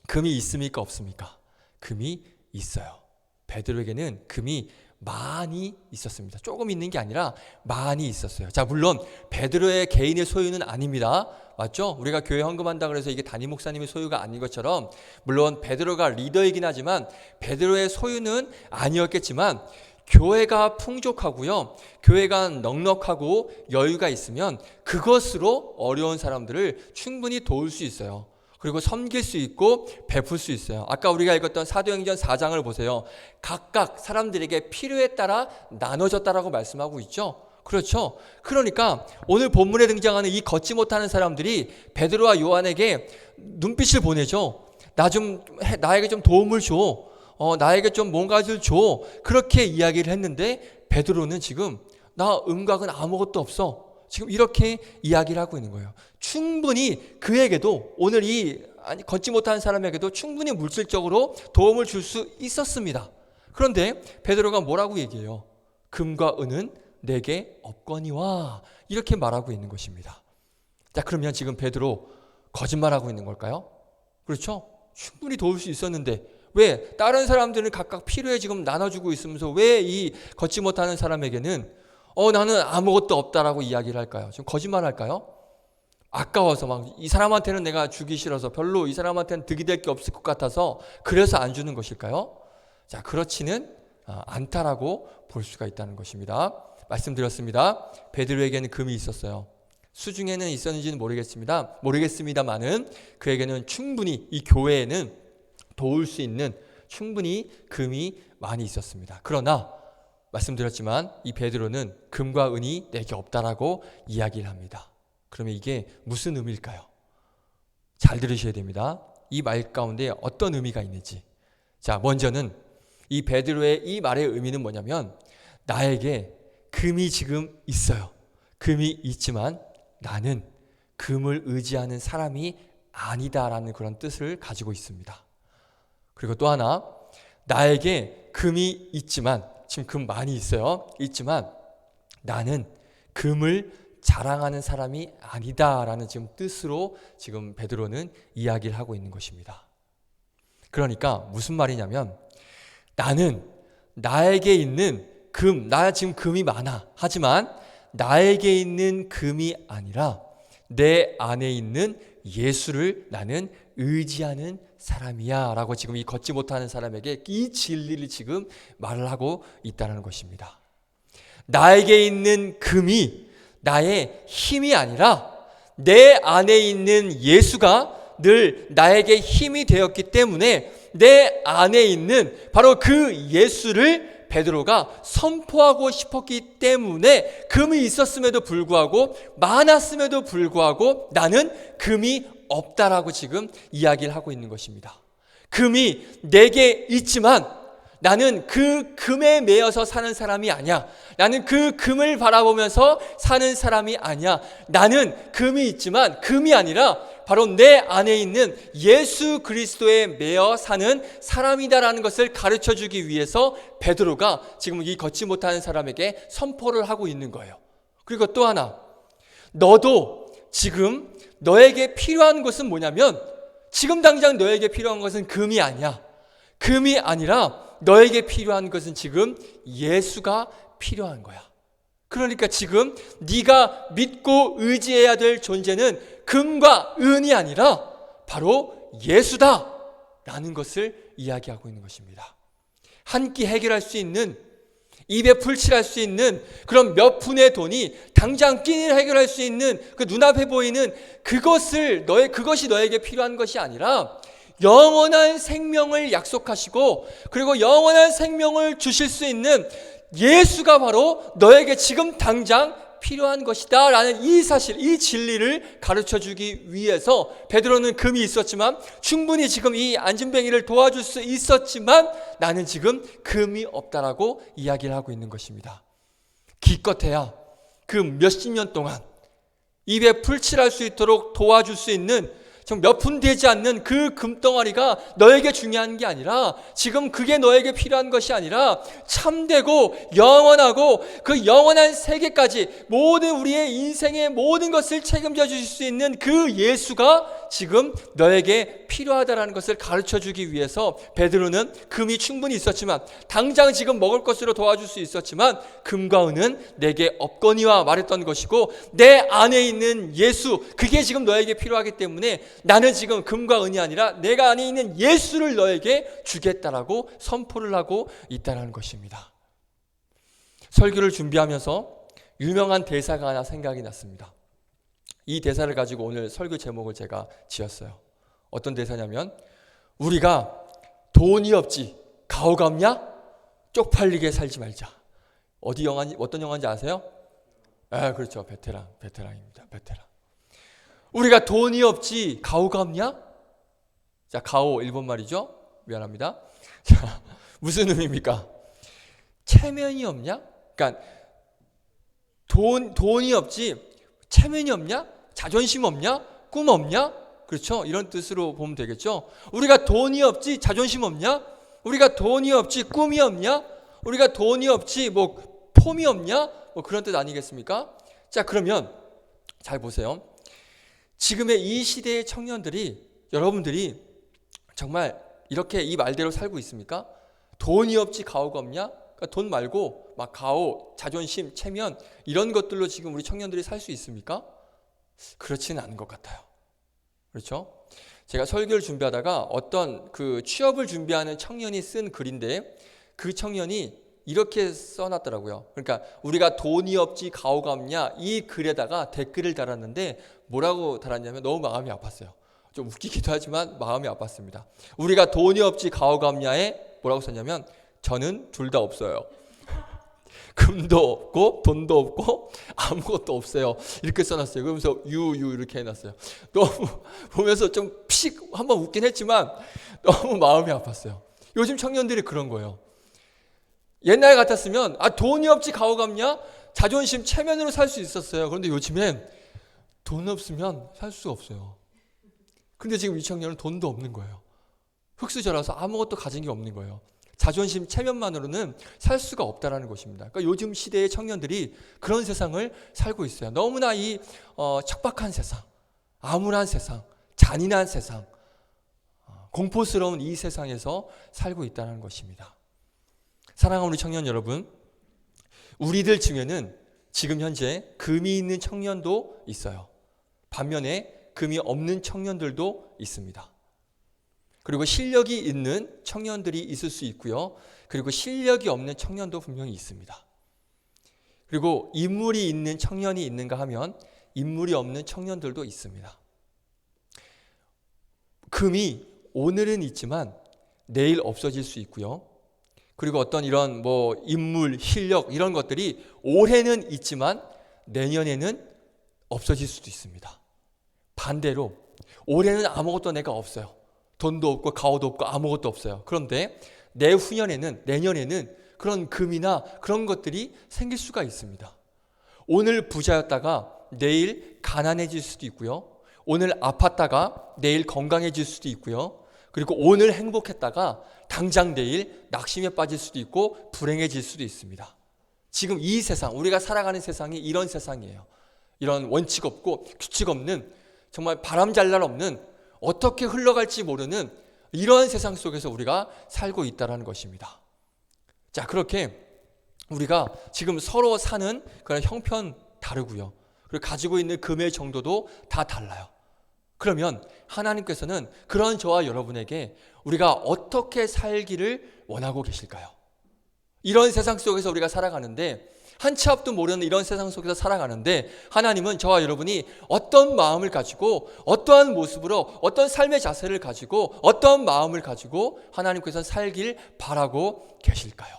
금이 있습니까, 없습니까? 금이 있어요. 베드로에게는 금이 많이 있었습니다. 조금 있는 게 아니라 많이 있었어요. 자, 물론 베드로의 개인의 소유는 아닙니다. 맞죠? 우리가 교회 헌금한다 그래서 이게 담임 목사님의 소유가 아닌 것처럼, 물론 베드로가 리더이긴 하지만 베드로의 소유는 아니었겠지만, 교회가 풍족하고요, 교회가 넉넉하고 여유가 있으면 그것으로 어려운 사람들을 충분히 도울 수 있어요. 그리고 섬길 수 있고 베풀 수 있어요. 아까 우리가 읽었던 사도행전 4장을 보세요. 각각 사람들에게 필요에 따라 나눠졌다라고 말씀하고 있죠. 그렇죠. 그러니까 오늘 본문에 등장하는 이 걷지 못하는 사람들이 베드로와 요한에게 눈빛을 보내죠. 나에게 좀 도움을 줘. 나에게 좀 뭔가를 줘. 그렇게 이야기를 했는데 베드로는 지금 나 음각은 아무것도 없어. 지금 이렇게 이야기를 하고 있는 거예요. 충분히 그에게도, 오늘 걷지 못하는 사람에게도 충분히 물질적으로 도움을 줄 수 있었습니다. 그런데 베드로가 뭐라고 얘기해요? 금과 은은 내게 없거니와, 이렇게 말하고 있는 것입니다. 자, 그러면 지금 베드로 거짓말하고 있는 걸까요? 그렇죠? 충분히 도울 수 있었는데 왜 다른 사람들은 각각 필요에 지금 나눠주고 있으면서 왜 이 걷지 못하는 사람에게는 나는 아무것도 없다라고 이야기를 할까요? 지금 거짓말 할까요? 아까워서, 막 이 사람한테는 내가 주기 싫어서, 별로 이 사람한테는 득이 될 게 없을 것 같아서 그래서 안 주는 것일까요? 자, 그렇지는 않다라고 볼 수가 있다는 것입니다. 말씀드렸습니다. 베드로에게는 금이 있었어요. 수중에는 있었는지는 모르겠습니다만은 그에게는 충분히 이 교회에는 도울 수 있는 충분히 금이 많이 있었습니다. 그러나 말씀드렸지만 이 베드로는 금과 은이 내게 없다라고 이야기를 합니다. 그러면 이게 무슨 의미일까요? 잘 들으셔야 됩니다. 이 말 가운데 어떤 의미가 있는지. 자, 먼저는 이 베드로의 이 말의 의미는 뭐냐면 나에게 금이 지금 있어요. 금이 있지만 나는 금을 의지하는 사람이 아니다라는 그런 뜻을 가지고 있습니다. 그리고 또 하나, 나에게 금이 있지만, 지금 금 많이 있어요. 있지만 나는 금을 자랑하는 사람이 아니다라는 지금 뜻으로 지금 베드로는 이야기를 하고 있는 것입니다. 그러니까 무슨 말이냐면 나는 나에게 있는 금, 나 지금 금이 많아. 하지만 나에게 있는 금이 아니라 내 안에 있는 예수를 나는 의지하는 사람이야 라고 지금 이 걷지 못하는 사람에게 이 진리를 지금 말을 하고 있다는 것입니다. 나에게 있는 금이 나의 힘이 아니라 내 안에 있는 예수가 늘 나에게 힘이 되었기 때문에 내 안에 있는 바로 그 예수를 베드로가 선포하고 싶었기 때문에 금이 있었음에도 불구하고 많았음에도 불구하고 나는 금이 없다라고 지금 이야기를 하고 있는 것입니다. 금이 내게 있지만 나는 그 금에 매여서 사는 사람이 아니야. 나는 그 금을 바라보면서 사는 사람이 아니야. 나는 금이 있지만 금이 아니라 바로 내 안에 있는 예수 그리스도에 매여 사는 사람이다라는 것을 가르쳐주기 위해서 베드로가 지금 이 걷지 못하는 사람에게 선포를 하고 있는 거예요. 그리고 또 하나, 너도 지금 너에게 필요한 것은 뭐냐면 지금 당장 너에게 필요한 것은 금이 아니야. 금이 아니라 너에게 필요한 것은 지금 예수가 필요한 거야. 그러니까 지금 네가 믿고 의지해야 될 존재는 금과 은이 아니라 바로 예수다 라는 것을 이야기하고 있는 것입니다. 한 끼 해결할 수 있는, 입에 풀칠할 수 있는 그런 몇 푼의 돈이 당장 끼니를 해결할 수 있는 그 눈앞에 보이는 그것이 너에게 필요한 것이 아니라 영원한 생명을 약속하시고 그리고 영원한 생명을 주실 수 있는 예수가 바로 너에게 지금 당장 필요한 것이다 라는 이 사실, 이 진리를 가르쳐주기 위해서 베드로는 금이 있었지만 충분히 지금 이 안진뱅이를 도와줄 수 있었지만 나는 지금 금이 없다라고 이야기를 하고 있는 것입니다. 기껏해야 그 몇십 년 동안 입에 풀칠할 수 있도록 도와줄 수 있는 몇 푼 되지 않는 그 금덩어리가 너에게 중요한 게 아니라 지금 그게 너에게 필요한 것이 아니라 참되고 영원하고 그 영원한 세계까지 모든 우리의 인생의 모든 것을 책임져 주실 수 있는 그 예수가 지금 너에게 필요하다는 것을 가르쳐주기 위해서 베드로는 금이 충분히 있었지만 당장 지금 먹을 것으로 도와줄 수 있었지만 금과 은은 내게 없거니와 말했던 것이고 내 안에 있는 예수, 그게 지금 너에게 필요하기 때문에 나는 지금 금과 은이 아니라 내가 안에 있는 예수를 너에게 주겠다라고 선포를 하고 있다는 것입니다. 설교를 준비하면서 유명한 대사가 하나 생각이 났습니다. 이 대사를 가지고 오늘 설교 제목을 제가 지었어요. 어떤 대사냐면 우리가 돈이 없지 가오갑냐? 쪽팔리게 살지 말자. 어떤 영화인지 아세요? 그렇죠. 베테랑입니다. 베테랑. 우리가 돈이 없지 가오갑냐? 자, 가오 일본 말이죠. 미안합니다. 자, 무슨 의미입니까? 체면이 없냐? 그러니까 돈이 없지 체면이 없냐? 자존심 없냐? 꿈 없냐? 그렇죠? 이런 뜻으로 보면 되겠죠. 우리가 돈이 없지 자존심 없냐? 우리가 돈이 없지 꿈이 없냐? 우리가 돈이 없지 폼이 없냐? 그런 뜻 아니겠습니까? 자, 그러면 잘 보세요. 지금의 이 시대의 청년들이, 여러분들이 정말 이렇게 이 말대로 살고 있습니까? 돈이 없지 가오가 없냐? 그러니까 돈 말고 막 가오, 자존심, 체면 이런 것들로 지금 우리 청년들이 살 수 있습니까? 그렇지는 않은 것 같아요. 그렇죠? 제가 설교를 준비하다가 어떤 그 취업을 준비하는 청년이 쓴 글인데 그 청년이 이렇게 써놨더라고요. 그러니까 우리가 돈이 없지 가오가 없냐 이 글에다가 댓글을 달았는데 뭐라고 달았냐면 너무 마음이 아팠어요. 좀 웃기기도 하지만 마음이 아팠습니다. 우리가 돈이 없지 가오가 없냐에 뭐라고 썼냐면 저는 둘 다 없어요. 금도 없고 돈도 없고 아무것도 없어요. 이렇게 써놨어요. 그러면서 유유 이렇게 해놨어요. 너무 보면서 좀 픽 한번 웃긴 했지만 너무 마음이 아팠어요. 요즘 청년들이 그런 거예요. 옛날 같았으면 돈이 없지 가오가 없냐? 자존심 체면으로 살 수 있었어요. 그런데 요즘엔 돈 없으면 살 수가 없어요. 근데 지금 이 청년은 돈도 없는 거예요. 흙수저라서 아무것도 가진 게 없는 거예요. 자존심 체면만으로는 살 수가 없다라는 것입니다. 그러니까 요즘 시대의 청년들이 그런 세상을 살고 있어요. 너무나 이 척박한 세상, 암울한 세상, 잔인한 세상, 공포스러운 이 세상에서 살고 있다는 것입니다. 사랑하는 우리 청년 여러분, 우리들 중에는 지금 현재 금이 있는 청년도 있어요. 반면에 금이 없는 청년들도 있습니다. 그리고 실력이 있는 청년들이 있을 수 있고요. 그리고 실력이 없는 청년도 분명히 있습니다. 그리고 인물이 있는 청년이 있는가 하면 인물이 없는 청년들도 있습니다. 금이 오늘은 있지만 내일 없어질 수 있고요. 그리고 어떤 이런 인물, 실력 이런 것들이 올해는 있지만 내년에는 없어질 수도 있습니다. 반대로 올해는 아무것도 내가 없어요. 돈도 없고 가오도 없고 아무것도 없어요. 그런데 내년에는 그런 금이나 그런 것들이 생길 수가 있습니다. 오늘 부자였다가 내일 가난해질 수도 있고요. 오늘 아팠다가 내일 건강해질 수도 있고요. 그리고 오늘 행복했다가 당장 내일 낙심에 빠질 수도 있고 불행해질 수도 있습니다. 지금 이 세상, 우리가 살아가는 세상이 이런 세상이에요. 이런 원칙 없고 규칙 없는 정말 바람잘날 없는 어떻게 흘러갈지 모르는 이러한 세상 속에서 우리가 살고 있다는 것입니다. 자, 그렇게 우리가 지금 서로 사는 그런 형편 다르고요. 그리고 가지고 있는 금의 정도도 다 달라요. 그러면 하나님께서는 그런 저와 여러분에게 우리가 어떻게 살기를 원하고 계실까요? 이런 세상 속에서 우리가 살아가는데 한 치 앞도 모르는 이런 세상 속에서 살아가는데 하나님은 저와 여러분이 어떤 마음을 가지고 어떠한 모습으로 어떤 삶의 자세를 가지고 어떤 마음을 가지고 하나님께서 살길 바라고 계실까요?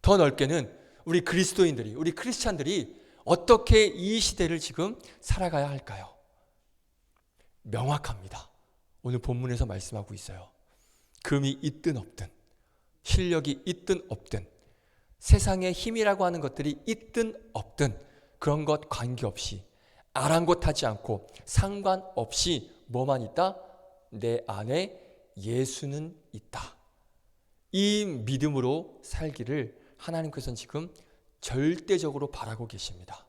더 넓게는 우리 그리스도인들이, 우리 크리스찬들이 어떻게 이 시대를 지금 살아가야 할까요? 명확합니다. 오늘 본문에서 말씀하고 있어요. 금이 있든 없든 실력이 있든 없든 세상의 힘이라고 하는 것들이 있든 없든 그런 것 관계없이 아랑곳하지 않고 상관없이 뭐만 있다? 내 안에 예수는 있다. 이 믿음으로 살기를 하나님께서는 지금 절대적으로 바라고 계십니다.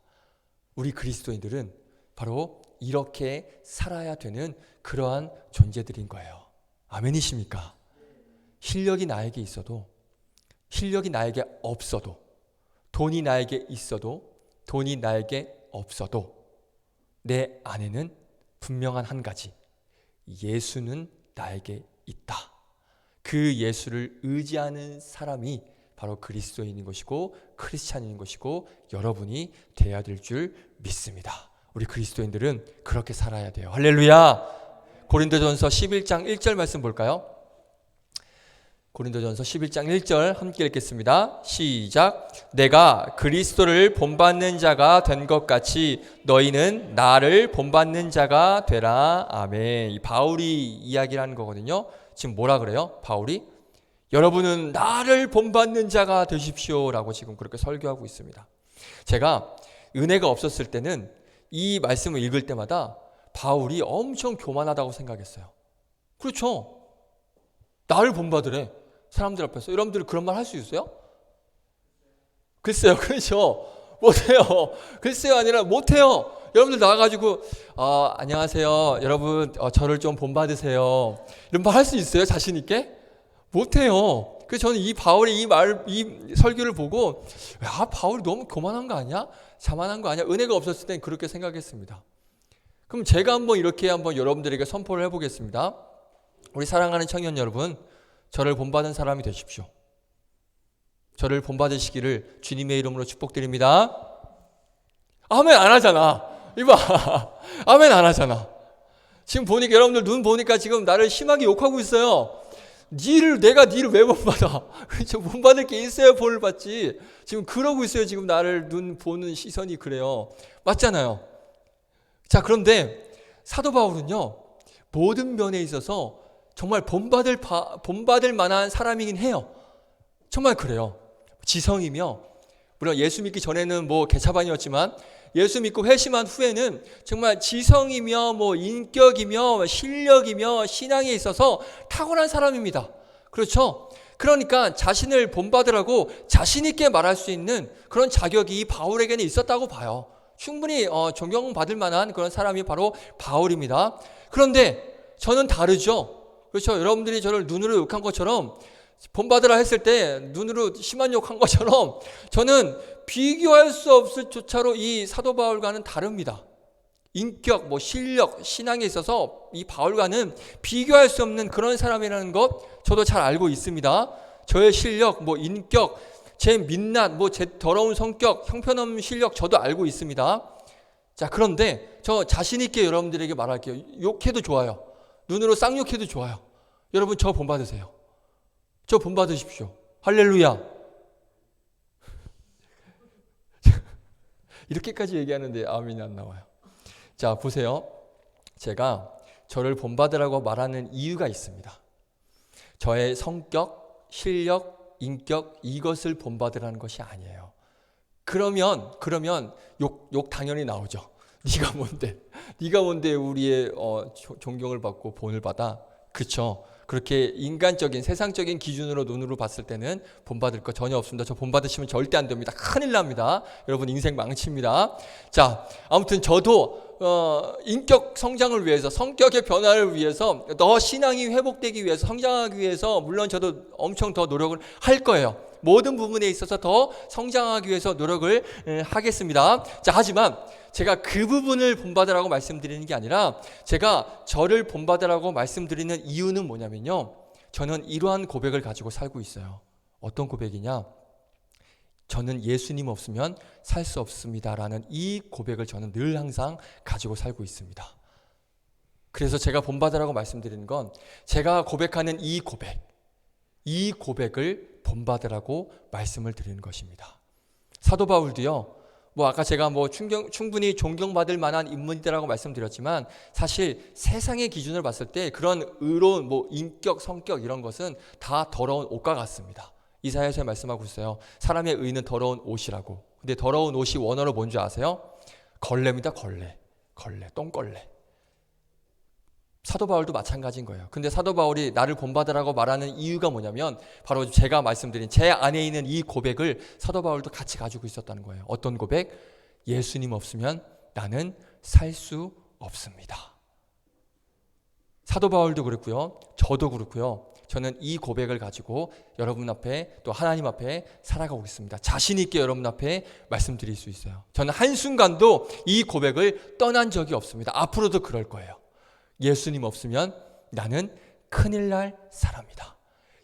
우리 그리스도인들은 바로 이렇게 살아야 되는 그러한 존재들인 거예요. 아멘이십니까? 실력이 나에게 있어도 실력이 나에게 없어도 돈이 나에게 있어도 돈이 나에게 없어도 내 안에는 분명한 한 가지 예수는 나에게 있다. 그 예수를 의지하는 사람이 바로 그리스도인인 것이고 크리스찬인 것이고 여러분이 되어야 될 줄 믿습니다. 우리 그리스도인들은 그렇게 살아야 돼요. 할렐루야. 고린도전서 11장 1절 말씀 볼까요? 고린도전서 11장 1절 함께 읽겠습니다. 시작. 내가 그리스도를 본받는 자가 된 것 같이 너희는 나를 본받는 자가 되라. 아멘. 이 바울이 이야기를 하는 거거든요. 지금 뭐라 그래요? 바울이 여러분은 나를 본받는 자가 되십시오라고 지금 그렇게 설교하고 있습니다. 제가 은혜가 없었을 때는 이 말씀을 읽을 때마다 바울이 엄청 교만하다고 생각했어요. 그렇죠. 나를 본받으래. 사람들 앞에서. 여러분들 그런 말 할 수 있어요? 글쎄요. 그렇죠. 못해요. 글쎄요 아니라 못해요. 여러분들 나와가지고 안녕하세요. 여러분 저를 좀 본받으세요. 이런 말 할 수 있어요? 자신 있게? 못해요. 그래서 저는 이 바울의 이 설교를 보고 바울이 너무 교만한 거 아니야? 자만한 거 아니야? 은혜가 없었을 땐 그렇게 생각했습니다. 그럼 제가 이렇게 여러분들에게 선포를 해보겠습니다. 우리 사랑하는 청년 여러분, 저를 본받은 사람이 되십시오. 저를 본받으시기를 주님의 이름으로 축복드립니다. 아멘 안 하잖아. 이봐. 아멘 안 하잖아. 지금 보니까 여러분들 눈 보니까 지금 나를 심하게 욕하고 있어요. 내가 니를 왜 본받아? 저 본받을 게 있어야 본을 받지. 지금 그러고 있어요. 지금 나를 눈 보는 시선이 그래요. 맞잖아요. 자, 그런데 사도 바울은요, 모든 면에 있어서 정말 본받을 만한 사람이긴 해요. 정말 그래요. 지성이며, 물론 예수 믿기 전에는 뭐 개차반이었지만 예수 믿고 회심한 후에는 정말 지성이며 인격이며 실력이며 신앙에 있어서 탁월한 사람입니다. 그렇죠? 그러니까 자신을 본받으라고 자신 있게 말할 수 있는 그런 자격이 바울에게는 있었다고 봐요. 충분히 존경받을 만한 그런 사람이 바로 바울입니다. 그런데 저는 다르죠. 그렇죠? 여러분들이 저를 눈으로 욕한 것처럼, 본받으라 했을 때 눈으로 심한 욕한 것처럼 저는 비교할 수 없을 조차로 이 사도 바울과는 다릅니다. 인격, 실력, 신앙에 있어서 이 바울과는 비교할 수 없는 그런 사람이라는 것 저도 잘 알고 있습니다. 저의 실력, 인격, 제 민낯, 제 더러운 성격, 형편없는 실력 저도 알고 있습니다. 자, 그런데 저 자신 있게 여러분들에게 말할게요. 욕해도 좋아요. 눈으로 쌍욕해도 좋아요. 여러분 저 본받으세요. 저 본받으십시오. 할렐루야. 이렇게까지 얘기하는데 아멘이 안 나와요. 자, 보세요. 제가 저를 본받으라고 말하는 이유가 있습니다. 저의 성격, 실력, 인격 이것을 본받으라는 것이 아니에요. 그러면 욕 당연히 나오죠. 네가 뭔데 우리의 존경을 받고 본을 받아? 그렇죠. 그렇게 인간적인 세상적인 기준으로 눈으로 봤을 때는 본받을 거 전혀 없습니다. 저 본받으시면 절대 안 됩니다. 큰일 납니다. 여러분 인생 망칩니다. 자, 아무튼 저도 인격 성장을 위해서, 성격의 변화를 위해서, 더 신앙이 회복되기 위해서, 성장하기 위해서 물론 저도 엄청 더 노력을 할 거예요. 모든 부분에 있어서 더 성장하기 위해서 노력을 하겠습니다. 자, 하지만 제가 그 부분을 본받으라고 말씀드리는 게 아니라 제가 저를 본받으라고 말씀드리는 이유는 뭐냐면요, 저는 이러한 고백을 가지고 살고 있어요. 어떤 고백이냐? 저는 예수님 없으면 살 수 없습니다라는 이 고백을 저는 늘 항상 가지고 살고 있습니다. 그래서 제가 본받으라고 말씀드리는 건 제가 고백하는 이 고백을 본받으라고 말씀을 드리는 것입니다. 사도 바울도요, 아까 제가 충분히 존경받을 만한 인물이라고 말씀드렸지만 사실 세상의 기준을 봤을 때 그런 의로운 인격, 성격 이런 것은 다 더러운 옷과 같습니다. 이사야서에 말씀하고 있어요. 사람의 의는 더러운 옷이라고. 근데 더러운 옷이 원어로 뭔지 아세요? 걸레입니다. 걸레, 똥걸레. 사도 바울도 마찬가지인 거예요. 근데 사도 바울이 나를 본받으라고 말하는 이유가 뭐냐면 바로 제가 말씀드린 제 안에 있는 이 고백을 사도 바울도 같이 가지고 있었다는 거예요. 어떤 고백? 예수님 없으면 나는 살 수 없습니다. 사도 바울도 그렇고요. 저도 그렇고요. 저는 이 고백을 가지고 여러분 앞에 또 하나님 앞에 살아가고 있습니다. 자신 있게 여러분 앞에 말씀드릴 수 있어요. 저는 한순간도 이 고백을 떠난 적이 없습니다. 앞으로도 그럴 거예요. 예수님 없으면 나는 큰일 날 사람이다.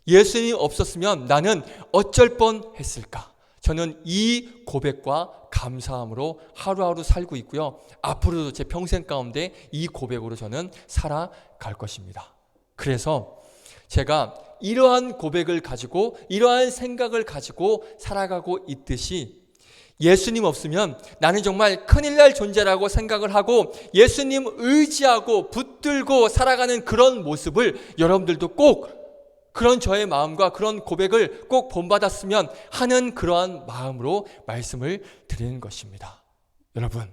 예수님 없었으면 나는 어쩔 뻔했을까? 저는 이 고백과 감사함으로 하루하루 살고 있고요. 앞으로도 제 평생 가운데 이 고백으로 저는 살아갈 것입니다. 그래서 제가 이러한 고백을 가지고 이러한 생각을 가지고 살아가고 있듯이 예수님 없으면 나는 정말 큰일 날 존재라고 생각을 하고 예수님 의지하고 붙들고 살아가는 그런 모습을 여러분들도 꼭 그런 저의 마음과 그런 고백을 꼭 본받았으면 하는 그러한 마음으로 말씀을 드리는 것입니다. 여러분,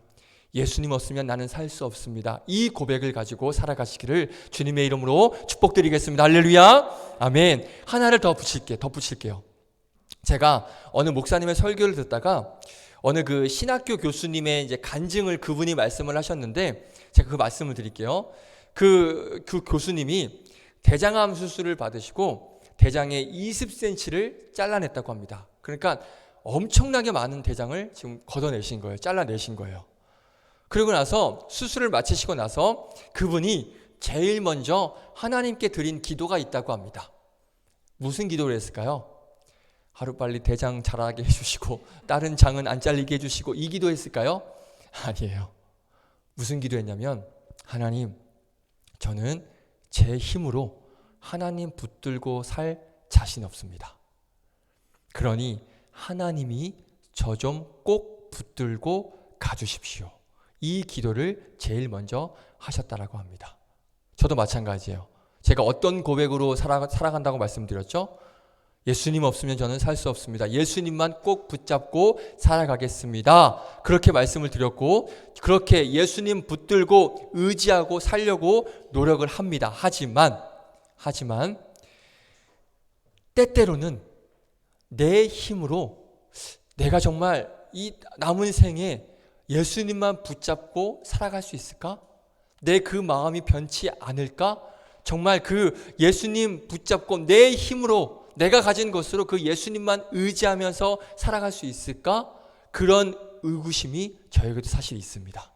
예수님 없으면 나는 살 수 없습니다. 이 고백을 가지고 살아가시기를 주님의 이름으로 축복드리겠습니다. 할렐루야. 아멘. 하나를 더 붙일게요. 제가 어느 목사님의 설교를 듣다가 어느 그 신학교 교수님의 이제 간증을 그분이 말씀을 하셨는데 제가 그 말씀을 드릴게요. 그 교수님이 대장암 수술을 받으시고 대장의 20cm를 잘라냈다고 합니다. 그러니까 엄청나게 많은 대장을 지금 걷어내신 거예요. 잘라내신 거예요. 그리고 나서 수술을 마치시고 나서 그분이 제일 먼저 하나님께 드린 기도가 있다고 합니다. 무슨 기도를 했을까요? 하루빨리 대장 자라게 해주시고 다른 장은 안 잘리게 해주시고 이 기도했을까요? 아니에요. 무슨 기도했냐면 하나님, 저는 제 힘으로 하나님 붙들고 살 자신 없습니다. 그러니 하나님이 저 좀 꼭 붙들고 가주십시오. 이 기도를 제일 먼저 하셨다라고 합니다. 저도 마찬가지예요. 제가 어떤 고백으로 살아간다고 말씀드렸죠? 예수님 없으면 저는 살 수 없습니다. 예수님만 꼭 붙잡고 살아가겠습니다. 그렇게 말씀을 드렸고 그렇게 예수님 붙들고 의지하고 살려고 노력을 합니다. 하지만 때때로는 내 힘으로 내가 정말 이 남은 생에 예수님만 붙잡고 살아갈 수 있을까? 내 그 마음이 변치 않을까? 정말 그 예수님 붙잡고 내 힘으로 내가 가진 것으로 그 예수님만 의지하면서 살아갈 수 있을까? 그런 의구심이 저에게도 사실 있습니다.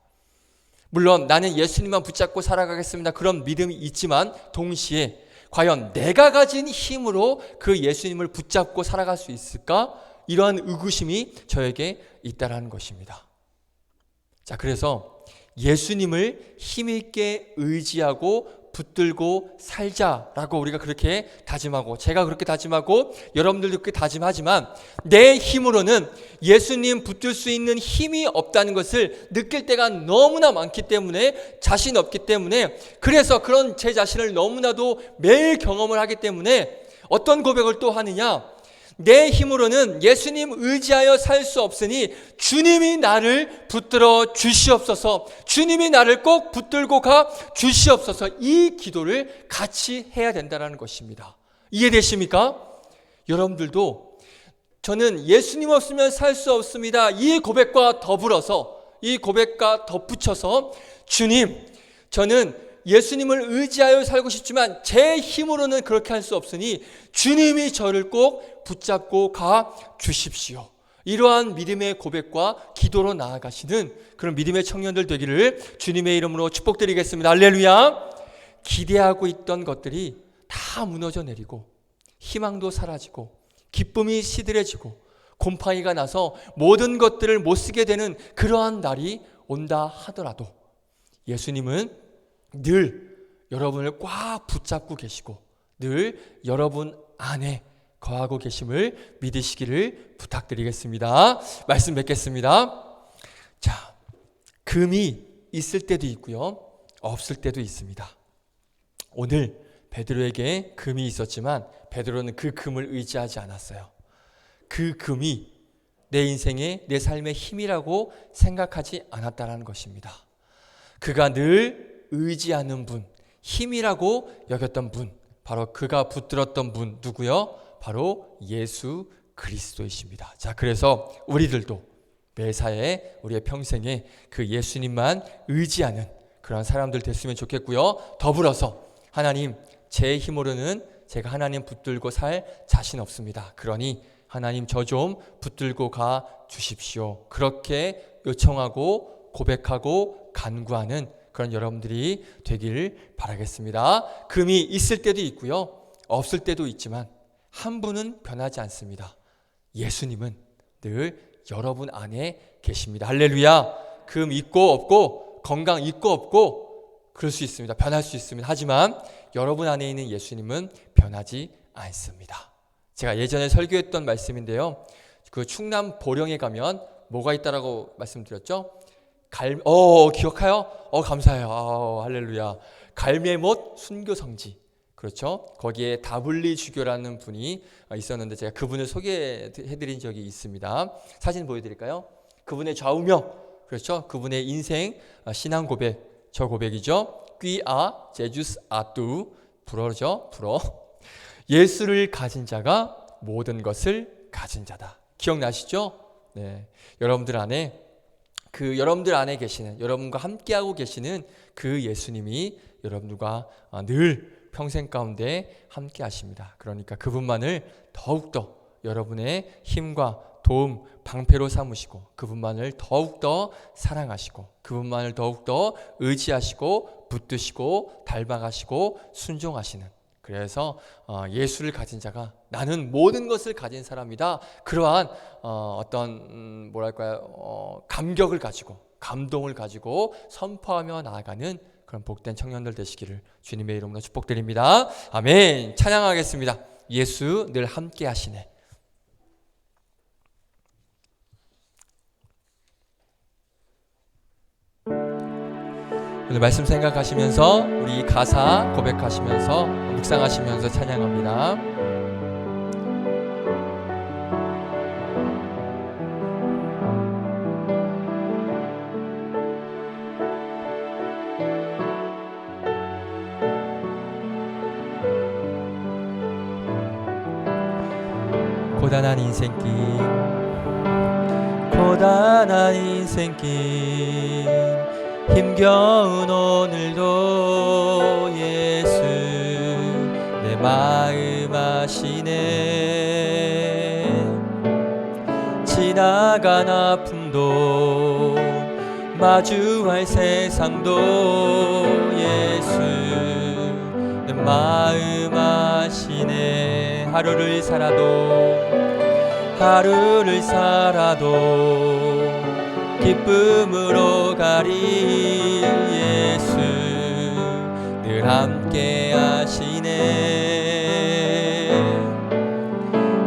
물론 나는 예수님만 붙잡고 살아가겠습니다. 그런 믿음이 있지만 동시에 과연 내가 가진 힘으로 그 예수님을 붙잡고 살아갈 수 있을까? 이러한 의구심이 저에게 있다라는 것입니다. 자, 그래서 예수님을 힘있게 의지하고 붙들고 살자라고 우리가 그렇게 다짐하고 제가 그렇게 다짐하고 여러분들도 그렇게 다짐하지만 내 힘으로는 예수님 붙들 수 있는 힘이 없다는 것을 느낄 때가 너무나 많기 때문에 자신 없기 때문에 그래서 그런 제 자신을 너무나도 매일 경험을 하기 때문에 어떤 고백을 또 하느냐 내 힘으로는 예수님 의지하여 살 수 없으니 주님이 나를 붙들어 주시옵소서 주님이 나를 꼭 붙들고 가 주시옵소서 이 기도를 같이 해야 된다는 것입니다. 이해되십니까? 여러분들도 저는 예수님 없으면 살 수 없습니다. 이 고백과 더불어서 이 고백과 덧붙여서 주님 저는 예수님을 의지하여 살고 싶지만 제 힘으로는 그렇게 할 수 없으니 주님이 저를 꼭 붙잡고 가 주십시오. 이러한 믿음의 고백과 기도로 나아가시는 그런 믿음의 청년들 되기를 주님의 이름으로 축복드리겠습니다. 할렐루야. 기대하고 있던 것들이 다 무너져 내리고 희망도 사라지고 기쁨이 시들해지고 곰팡이가 나서 모든 것들을 못 쓰게 되는 그러한 날이 온다 하더라도 예수님은 늘 여러분을 꽉 붙잡고 계시고 늘 여러분 안에 거하고 계심을 믿으시기를 부탁드리겠습니다. 말씀 뵙겠습니다. 자, 금이 있을 때도 있고요. 없을 때도 있습니다. 오늘 베드로에게 금이 있었지만 베드로는 그 금을 의지하지 않았어요. 그 금이 내 인생의 내 삶의 힘이라고 생각하지 않았다는 것입니다. 그가 늘 의지하는 분, 힘이라고 여겼던 분, 바로 그가 붙들었던 분 누구요? 바로 예수 그리스도이십니다. 자, 그래서 우리들도 매사에 우리의 평생에 그 예수님만 의지하는 그런 사람들 됐으면 좋겠고요. 더불어서 하나님, 제 힘으로는 제가 하나님 붙들고 살 자신 없습니다. 그러니 하나님 저 좀 붙들고 가 주십시오. 그렇게 요청하고 고백하고 간구하는 그런 여러분들이 되기를 바라겠습니다. 금이 있을 때도 있고요. 없을 때도 있지만 한 분은 변하지 않습니다. 예수님은 늘 여러분 안에 계십니다. 할렐루야. 금 있고 없고 건강 있고 없고 그럴 수 있습니다. 변할 수 있습니다. 하지만 여러분 안에 있는 예수님은 변하지 않습니다. 제가 예전에 설교했던 말씀인데요. 그 충남 보령에 가면 뭐가 있다라고 말씀드렸죠? 기억해요? 감사해요. 할렐루야. 갈매못 순교성지. 그렇죠? 거기에 다블리 주교라는 분이 있었는데 제가 그분을 소개해드린 적이 있습니다. 사진 보여드릴까요? 그분의 좌우명, 그렇죠? 그분의 인생 신앙 고백, 저 고백이죠. 뀌아 제주스 아뚜 불어죠. 불어. 예수를 가진 자가 모든 것을 가진 자다. 기억나시죠? 네, 여러분들 안에 계시는, 여러분과 함께하고 계시는 그 예수님이 여러분들과 늘 평생 가운데 함께 하십니다. 그러니까 그분만을 더욱더 여러분의 힘과 도움, 방패로 삼으시고 그분만을 더욱더 사랑하시고 그분만을 더욱더 의지하시고 붙드시고 닮아가시고 순종하시는 그래서 예수를 가진 자가 나는 모든 것을 가진 사람이다. 그러한 어떤 뭐랄까요? 감격을 가지고 감동을 가지고 선포하며 나아가는 그런 복된 청년들 되시기를 주님의 이름으로 축복드립니다. 아멘. 찬양하겠습니다. 예수 늘 함께 하시네. 오늘 말씀 생각하시면서 우리 가사 고백하시면서 묵상하시면서 찬양합니다. 고단한 인생길 고단한 인생길 힘겨운 오늘도 예수 내 마음 아시네. 지나간 아픔도 마주할 세상도 예수 내 마음 아시네. 하루를 살아도 기쁨으로 가리 예수 늘 함께 하시네.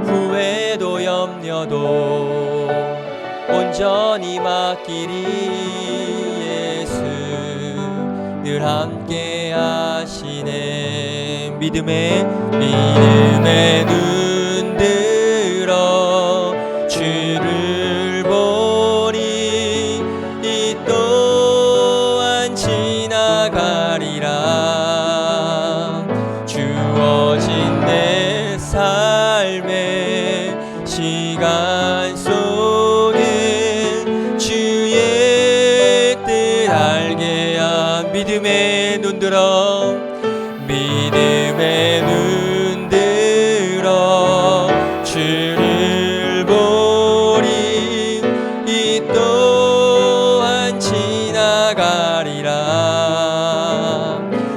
후회도 염려도 온전히 맡기리 예수 늘 함께 하시네. 믿음의 눈 들어 주를 보니 이 또한 지나가리라. 주어진 내 삶의 시간 속에 주의 뜻 알게 한 믿음의 눈 들어 주를 보리 이 또한 지나가리라.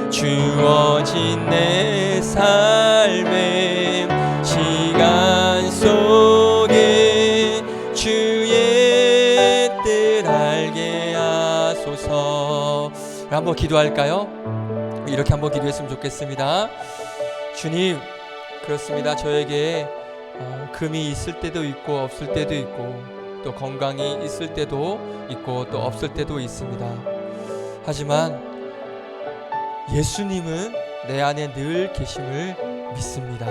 주어진 내 삶의 시간 속에 주의 뜻 알게 하소서. 한번 기도할까요? 이렇게 한번 기도했으면 좋겠습니다. 주님, 그렇습니다. 저에게 금이 있을 때도 있고 없을 때도 있고 또 건강이 있을 때도 있고 또 없을 때도 있습니다. 하지만 예수님은 내 안에 늘 계심을 믿습니다.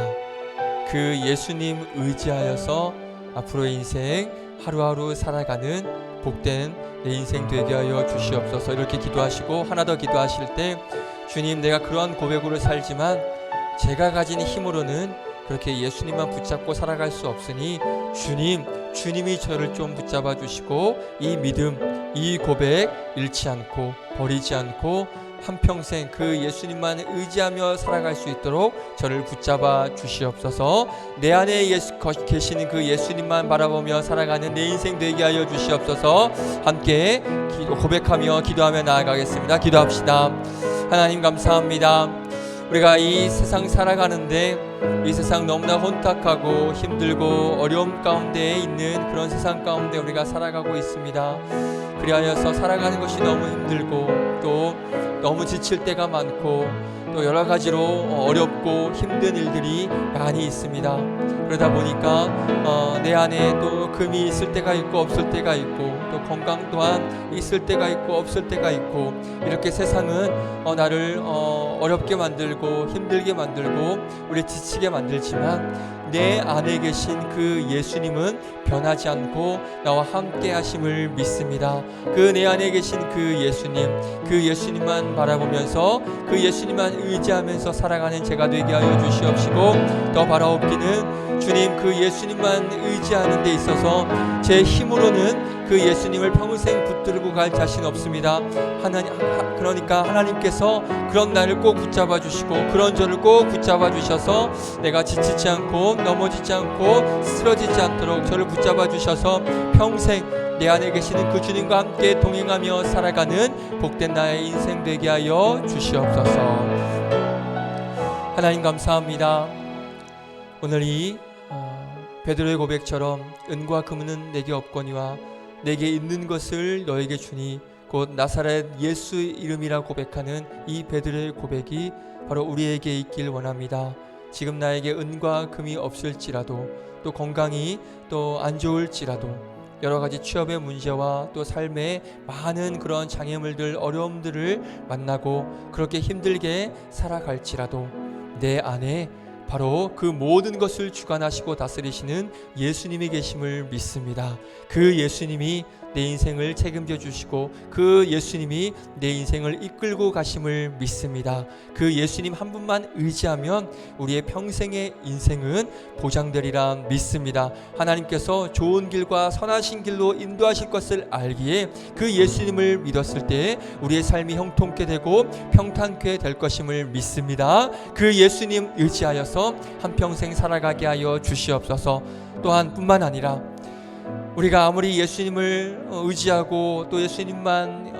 그 예수님 의지하여서 앞으로의 인생 하루하루 살아가는 복된 내 인생 되게 하여 주시옵소서. 이렇게 기도하시고 하나 더 기도하실 때 주님, 내가 그러한 고백으로 살지만 제가 가진 힘으로는 그렇게 예수님만 붙잡고 살아갈 수 없으니 주님이 저를 좀 붙잡아 주시고 이 믿음, 이 고백 잃지 않고 버리지 않고 한평생 그 예수님만 의지하며 살아갈 수 있도록 저를 붙잡아 주시옵소서. 내 안에 계시는 그 예수님만 바라보며 살아가는 내 인생 되게 하여 주시옵소서. 함께 고백하며 기도하며 나아가겠습니다. 기도합시다. 하나님 감사합니다. 우리가 이 세상 살아가는데 이 세상 너무나 혼탁하고 힘들고 어려움 가운데 있는 그런 세상 가운데 우리가 살아가고 있습니다. 그리하여서 살아가는 것이 너무 힘들고 또 너무 지칠 때가 많고 또 여러 가지로 어렵고 힘든 일들이 많이 있습니다. 그러다 보니까 내 안에 또 금이 있을 때가 있고 없을 때가 있고 또 건강 또한 있을 때가 있고 없을 때가 있고 이렇게 세상은 나를 어렵게 만들고 힘들게 만들고 우리 지치게 만들지만 내 안에 계신 그 예수님은 변하지 않고 나와 함께 하심을 믿습니다. 그 내 안에 계신 그 예수님만 바라보면서 그 예수님만 의지하면서 살아가는 제가 되게 하여 주시옵시고 더 바라옵기는 주님 그 예수님만 의지하는 데 있어서 제 힘으로는 그 예수님을 평생 붙들고 갈 자신 없습니다. 그러니까 하나님께서 그런 나를 꼭 붙잡아 주시고 그런 저를 꼭 붙잡아 주셔서 내가 지치지 않고 넘어지지 않고 쓰러지지 않도록 저를 붙잡아 주셔서 평생 내 안에 계시는 그 주님과 함께 동행하며 살아가는 복된 나의 인생 되게 하여 주시옵소서. 하나님 감사합니다. 오늘 이 베드로의 고백처럼 은과 금은 내게 없거니와 내게 있는 것을 너에게 주니 곧 나사렛 예수의 이름이라 고백하는 이 베드로의 고백이 바로 우리에게 있길 원합니다. 지금 나에게 은과 금이 없을지라도, 또 건강이 또 안 좋을지라도, 여러 가지 취업의 문제와 또 삶의 많은 그런 장애물들, 어려움들을 만나고 그렇게 힘들게 살아갈지라도 내 안에 바로 그 모든 것을 주관하시고 다스리시는 예수님이 계심을 믿습니다. 그 예수님이 내 인생을 책임져 주시고 그 예수님이 내 인생을 이끌고 가심을 믿습니다. 그 예수님 한 분만 의지하면 우리의 평생의 인생은 보장되리라 믿습니다. 하나님께서 좋은 길과 선하신 길로 인도하실 것을 알기에 그 예수님을 믿었을 때 우리의 삶이 형통케 되고 평탄케 될 것임을 믿습니다. 그 예수님 의지하여서 한평생 살아가게 하여 주시옵소서. 또한 뿐만 아니라 우리가 아무리 예수님을 의지하고 또 예수님만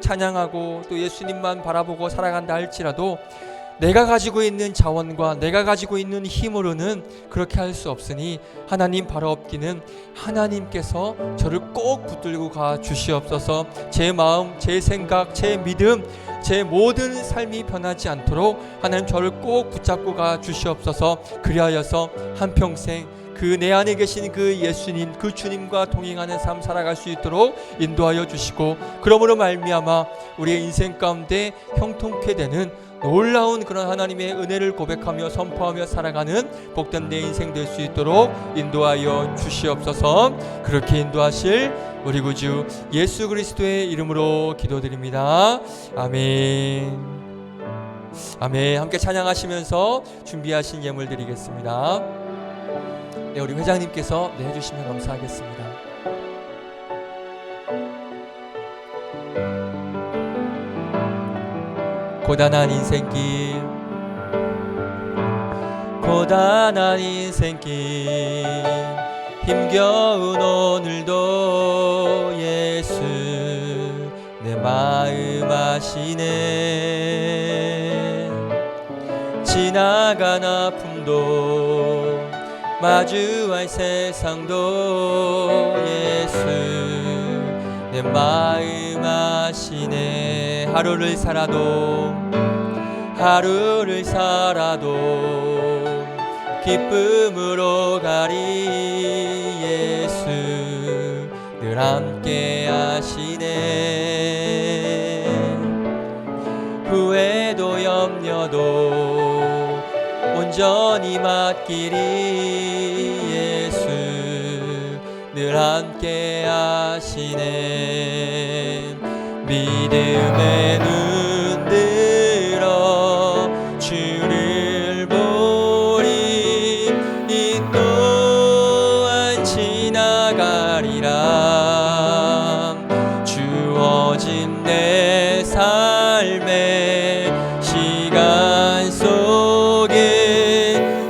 찬양하고 또 예수님만 바라보고 살아간다 할지라도 내가 가지고 있는 자원과 내가 가지고 있는 힘으로는 그렇게 할 수 없으니 하나님 바로 없기는 하나님께서 저를 꼭 붙들고 가 주시옵소서. 제 마음, 제 생각, 제 믿음, 제 모든 삶이 변하지 않도록 하나님 저를 꼭 붙잡고 가 주시옵소서. 그리하여서 한평생 그 내 안에 계신 그 예수님, 그 주님과 동행하는 삶 살아갈 수 있도록 인도하여 주시고, 그러므로 말미암아 우리의 인생 가운데 형통케 되는 놀라운 그런 하나님의 은혜를 고백하며 선포하며 살아가는 복된 내 인생 될 수 있도록 인도하여 주시옵소서. 그렇게 인도하실 우리 구주 예수 그리스도의 이름으로 기도드립니다. 아멘. 아멘. 함께 찬양하시면서 준비하신 예물 드리겠습니다. 네, 우리 회장님께서 해주시면 감사하겠습니다. 고단한 인생길, 고단한 인생길, 힘겨운 오늘도 예수 내 마음 아시네. 지나간 아픔도 마주할 세상도 예수 내 마음 아시네. 하루를 살아도 기쁨으로 가리 예수 늘 함께 하시네. 후회도 염려도 온전히 맡기리 예수 늘 함께 하시네. 믿음의 눈 들어 주를 보리. 이 또한 지나가리라. 주어진 내 삶의 시간 속에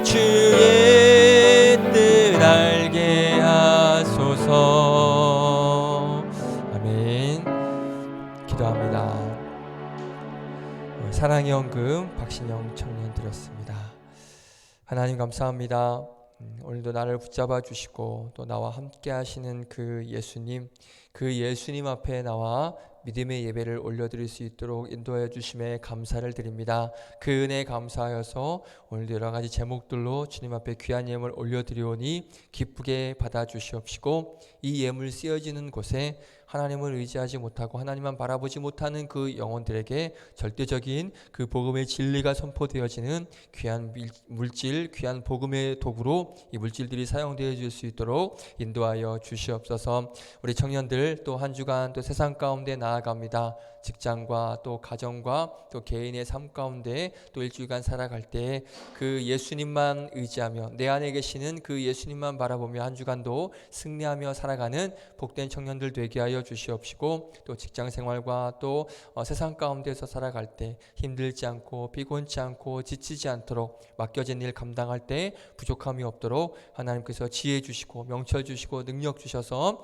주의 뜻 알게 하소서. 아멘. 기도합니다. 사랑의 헌금 박신영 청년 드렸습니다. 하나님 감사합니다. 오늘도 나를 붙잡아 주시고 또 나와 함께 하시는 그 예수님 앞에 나와 믿음의 예배를 올려드릴 수 있도록 인도하여 주심에 감사를 드립니다. 그 은혜에 감사하여서 오늘도 여러 가지 제목들로 주님 앞에 귀한 예물 올려드리오니 기쁘게 받아주시옵시고, 이 예물 쓰여지는 곳에 하나님을 의지하지 못하고 하나님만 바라보지 못하는 그 영혼들에게 절대적인 그 복음의 진리가 선포되어지는 귀한 물질, 귀한 복음의 도구로 이 물질들이 사용되어질 수 있도록 인도하여 주시옵소서. 우리 청년들 또 한 주간 또 세상 가운데 나아갑니다. 직장과 또 가정과 또 개인의 삶 가운데 또 일주일간 살아갈 때 그 예수님만 의지하며 내 안에 계시는 그 예수님만 바라보며 한 주간도 승리하며 살아가는 복된 청년들 되게 하여 주시옵시고, 또 직장 생활과 또 세상 가운데서 살아갈 때 힘들지 않고 피곤치 않고 지치지 않도록 맡겨진 일 감당할 때 부족함이 없도록 하나님께서 지혜 주시고 명철 주시고 능력 주셔서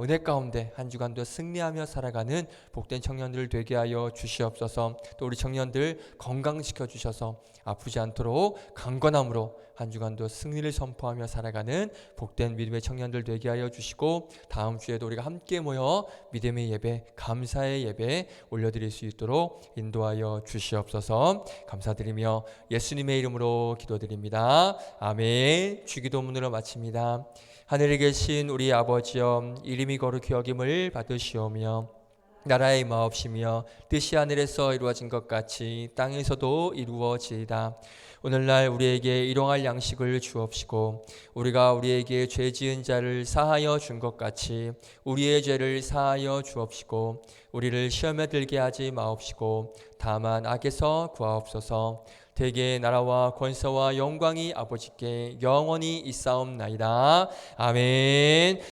은혜 가운데 예배 한 주간도 승리하며 살아가는 복된 청년들 되게 하여 주시옵소서. 또 우리 청년들 건강시켜 주셔서 아프지 않도록 강건함으로 한 주간도 승리를 선포하며 살아가는 복된 믿음의 청년들 되게 하여 주시고, 다음 주에도 우리가 함께 모여 믿음의 예배, 감사의 예배 올려드릴 수 있도록 인도하여 주시옵소서. 감사드리며 예수님의 이름으로 기도드립니다. 아멘. 주기도문으로 마칩니다. 하늘에 계신 우리 아버지여, 이름이 거룩히 여김을 받으시오며 나라의 마옵시며 뜻이 하늘에서 이루어진 것 같이 땅에서도 이루어지이다. 오늘날 우리에게 일용할 양식을 주옵시고, 우리가 우리에게 죄 지은 자를 사하여 준 것 같이 우리의 죄를 사하여 주옵시고, 우리를 시험에 들게 하지 마옵시고 다만 악에서 구하옵소서. 대개 나라와 권세와 영광이 아버지께 영원히 있사옵나이다. 아멘.